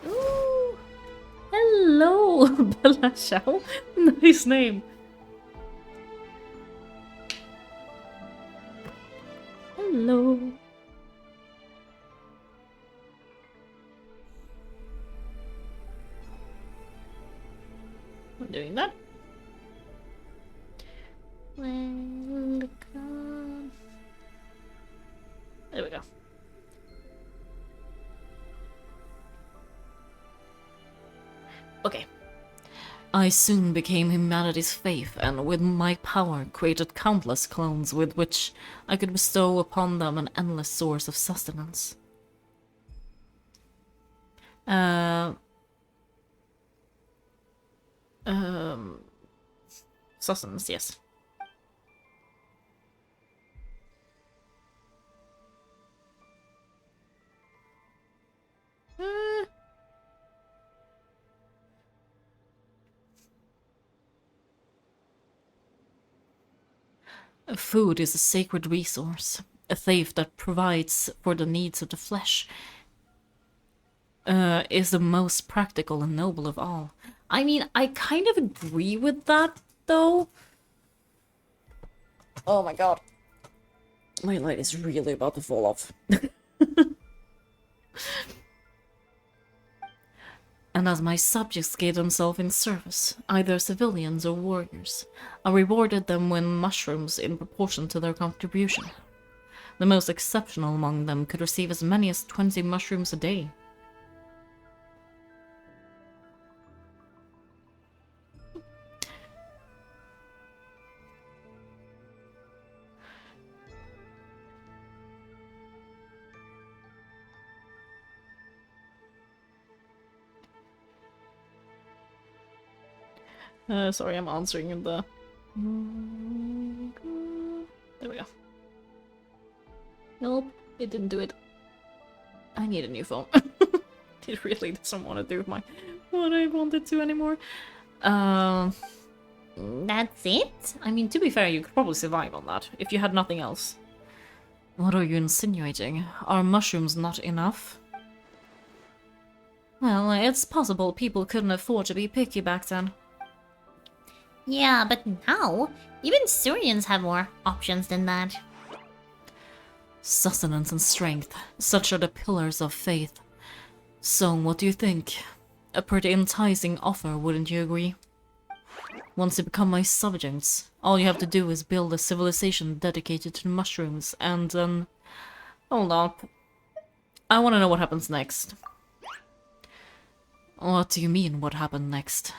Ooh. Hello, Bella Chow. Nice name. Hello. I'm doing that. Welcome. There we go. Okay. I soon became humanity's faith, and with my power created countless clones with which I could bestow upon them an endless source of sustenance. Sustenance, yes. Food is a sacred resource, a faith that provides for the needs of the flesh. Is the most practical and noble of all. I mean, I kind of agree with that, though. Oh my god. My light is really about to fall off. And as my subjects gave themselves in service, either civilians or warriors, I rewarded them with mushrooms in proportion to their contribution. The most exceptional among them could receive as many as 20 mushrooms a day. Sorry, I'm answering in the... There we go. Nope, it didn't do it. I need a new phone. It really doesn't want to do what I wanted to anymore. That's it? I mean, to be fair, you could probably survive on that, if you had nothing else. What are you insinuating? Are mushrooms not enough? Well, it's possible people couldn't afford to be picky back then. Yeah, but now, even Surians have more options than that. Sustenance and strength, such are the pillars of faith. So, what do you think? A pretty enticing offer, wouldn't you agree? Once you become my subjects, all you have to do is build a civilization dedicated to mushrooms, and then... Hold up. I want to know what happens next. What do you mean, what happened next?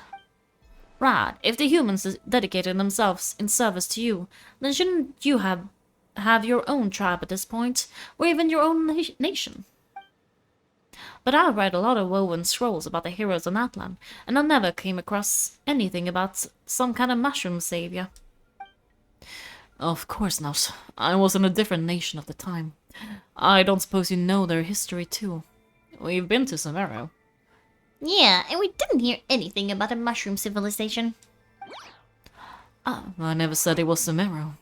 Right, if the humans dedicated themselves in service to you, then shouldn't you have your own tribe at this point, or even your own nation? But I read a lot of woven scrolls about the heroes on Atlan, and I never came across anything about some kind of mushroom savior. Of course not. I was in a different nation at the time. I don't suppose you know their history too. We've been to Samaro. Yeah, and we didn't hear anything about a mushroom civilization. Ah, I never said it was Samaro.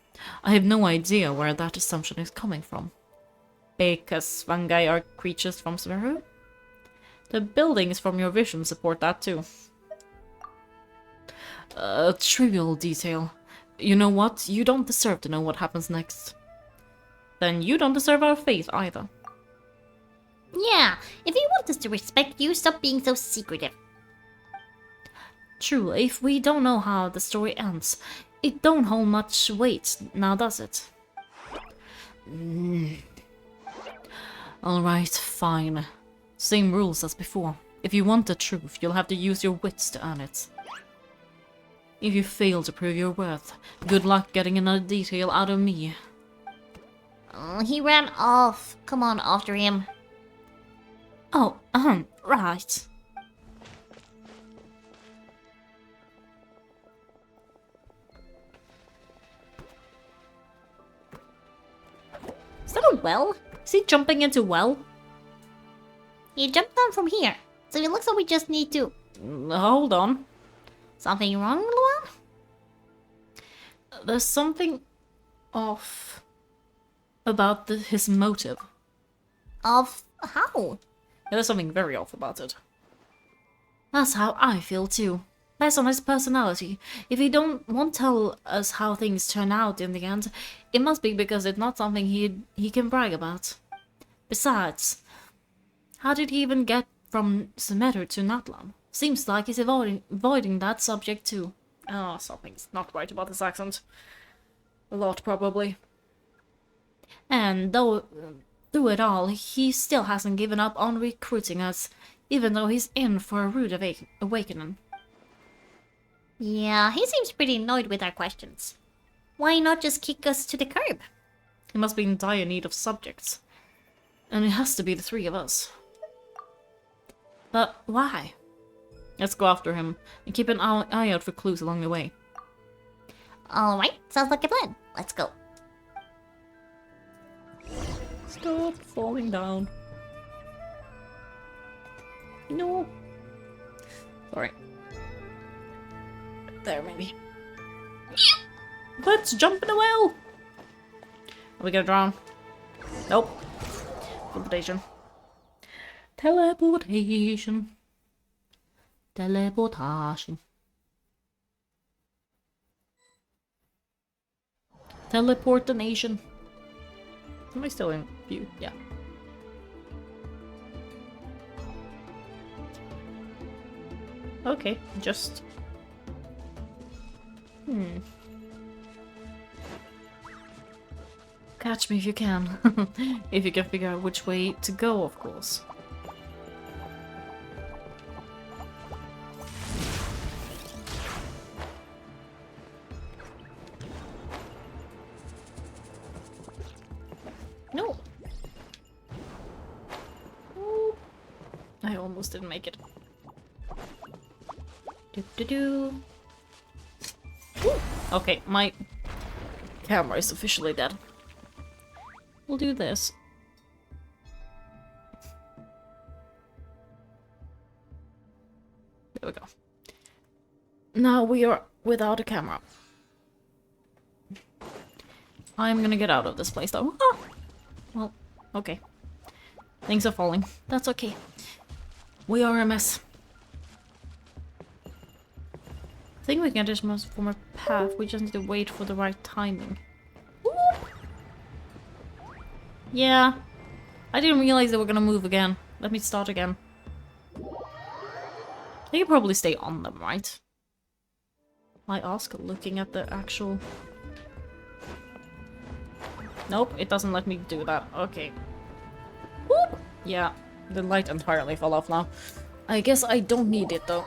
I have no idea where that assumption is coming from. Because fungi are creatures from Samaro? The buildings from your vision support that too. A trivial detail. You know what? You don't deserve to know what happens next. Then you don't deserve our faith either. Yeah, if you want us to respect you, stop being so secretive. True, if we don't know how the story ends, it don't hold much weight, now does it? Alright, fine. Same rules as before. If you want the truth, you'll have to use your wits to earn it. If you fail to prove your worth, good luck getting another detail out of me. He ran off. Come on, after him. Oh, right. Is that a well? Is he jumping into well? He jumped down from here, so it looks like we just need to... Hold on. Something wrong, Luan? There's something off about his motive. Of how? There's something very off about it. That's how I feel too. Based on his personality, if he won't tell us how things turn out in the end, it must be because it's not something he can brag about. Besides, how did he even get from Semeter to Natlan? Seems like he's avoiding that subject too. Oh, something's not right about this accent. A lot, probably. And through it all, he still hasn't given up on recruiting us, even though he's in for a rude awakening. Yeah, he seems pretty annoyed with our questions. Why not just kick us to the curb? He must be in dire need of subjects. And it has to be the three of us. But why? Let's go after him, and keep an eye out for clues along the way. Alright, sounds like a plan. Let's go. Stop falling down. No. Sorry. There, maybe. Let's jump in a well! Are we gonna drown? Nope. Teleportation. Teleportation. Teleportation. Teleport the nation. Am I still in view? Yeah. Okay, just... Catch me if you can. If you can figure out which way to go, of course. No. I almost didn't make it. Do do do. Okay, my camera is officially dead. We'll do this. There we go. Now we are without a camera. I'm gonna get out of this place though. Ah! Well, okay. Things are falling. That's okay. We are a mess. I think we can just move from a path. We just need to wait for the right timing. Whoop! Yeah. I didn't realize they were gonna move again. Let me start again. They can probably stay on them, right? I ask, looking at the actual... Nope, it doesn't let me do that. Okay. Whoop! Yeah, the light entirely fell off now. I guess I don't need it though.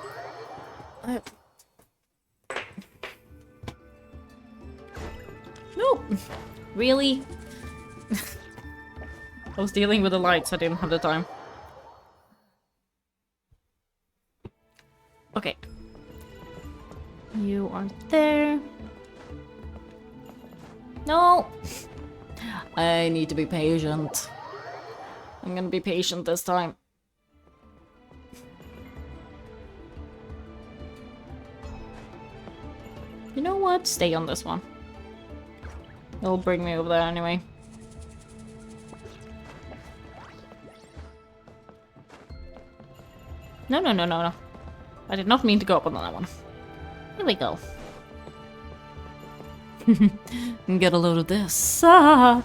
Nope. Really? I was dealing with the lights, I didn't have the time. Okay. You are there. No! I need to be patient. I'm gonna be patient this time. You know what? Stay on this one. It'll bring me over there anyway. No, no, no, no, no. I did not mean to go up on that one. Here we go. Get a load of this. Ah!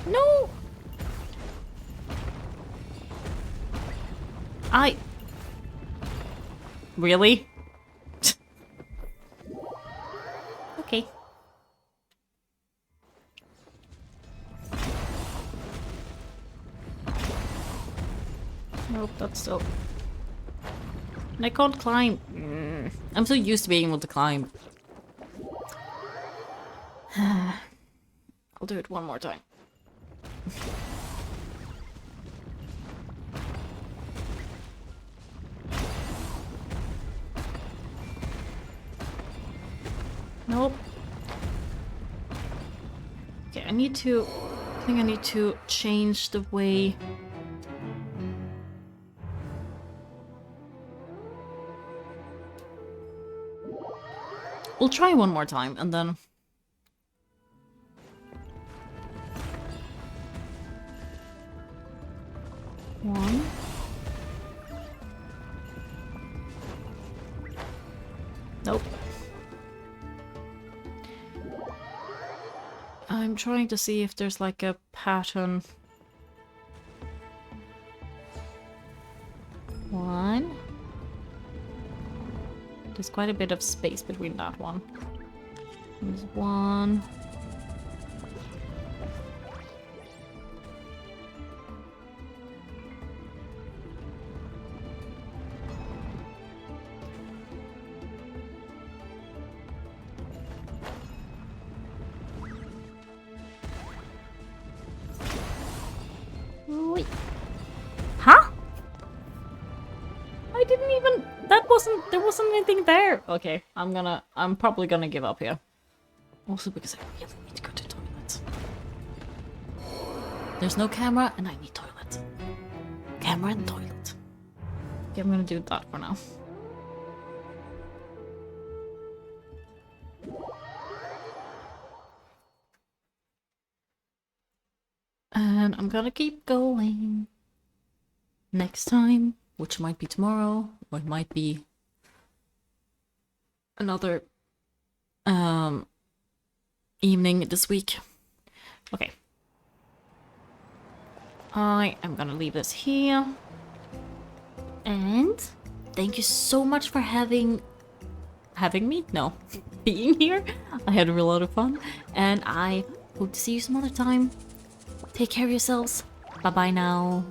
No! Really? Okay. Nope, that's still... And I can't climb. I'm so used to being able to climb. I'll do it one more time. Nope. Okay, I need to... I think I need to change the way... We'll try one more time, and then... One. Nope. I'm trying to see if there's like a pattern. One. There's quite a bit of space between that one. There's one. Wait. Huh? I didn't even... There wasn't anything there. Okay, I'm probably gonna give up here. Also because I really need to go to the toilet. There's no camera and I need toilet. Camera and toilet. Okay, I'm gonna do that for now. And I'm gonna keep going. Next time, which might be tomorrow, or it might be another evening this week. Okay. I am gonna leave this here. And thank you so much for having me? No. Being here. I had a real lot of fun. And I hope to see you some other time. Take care of yourselves. Bye bye now.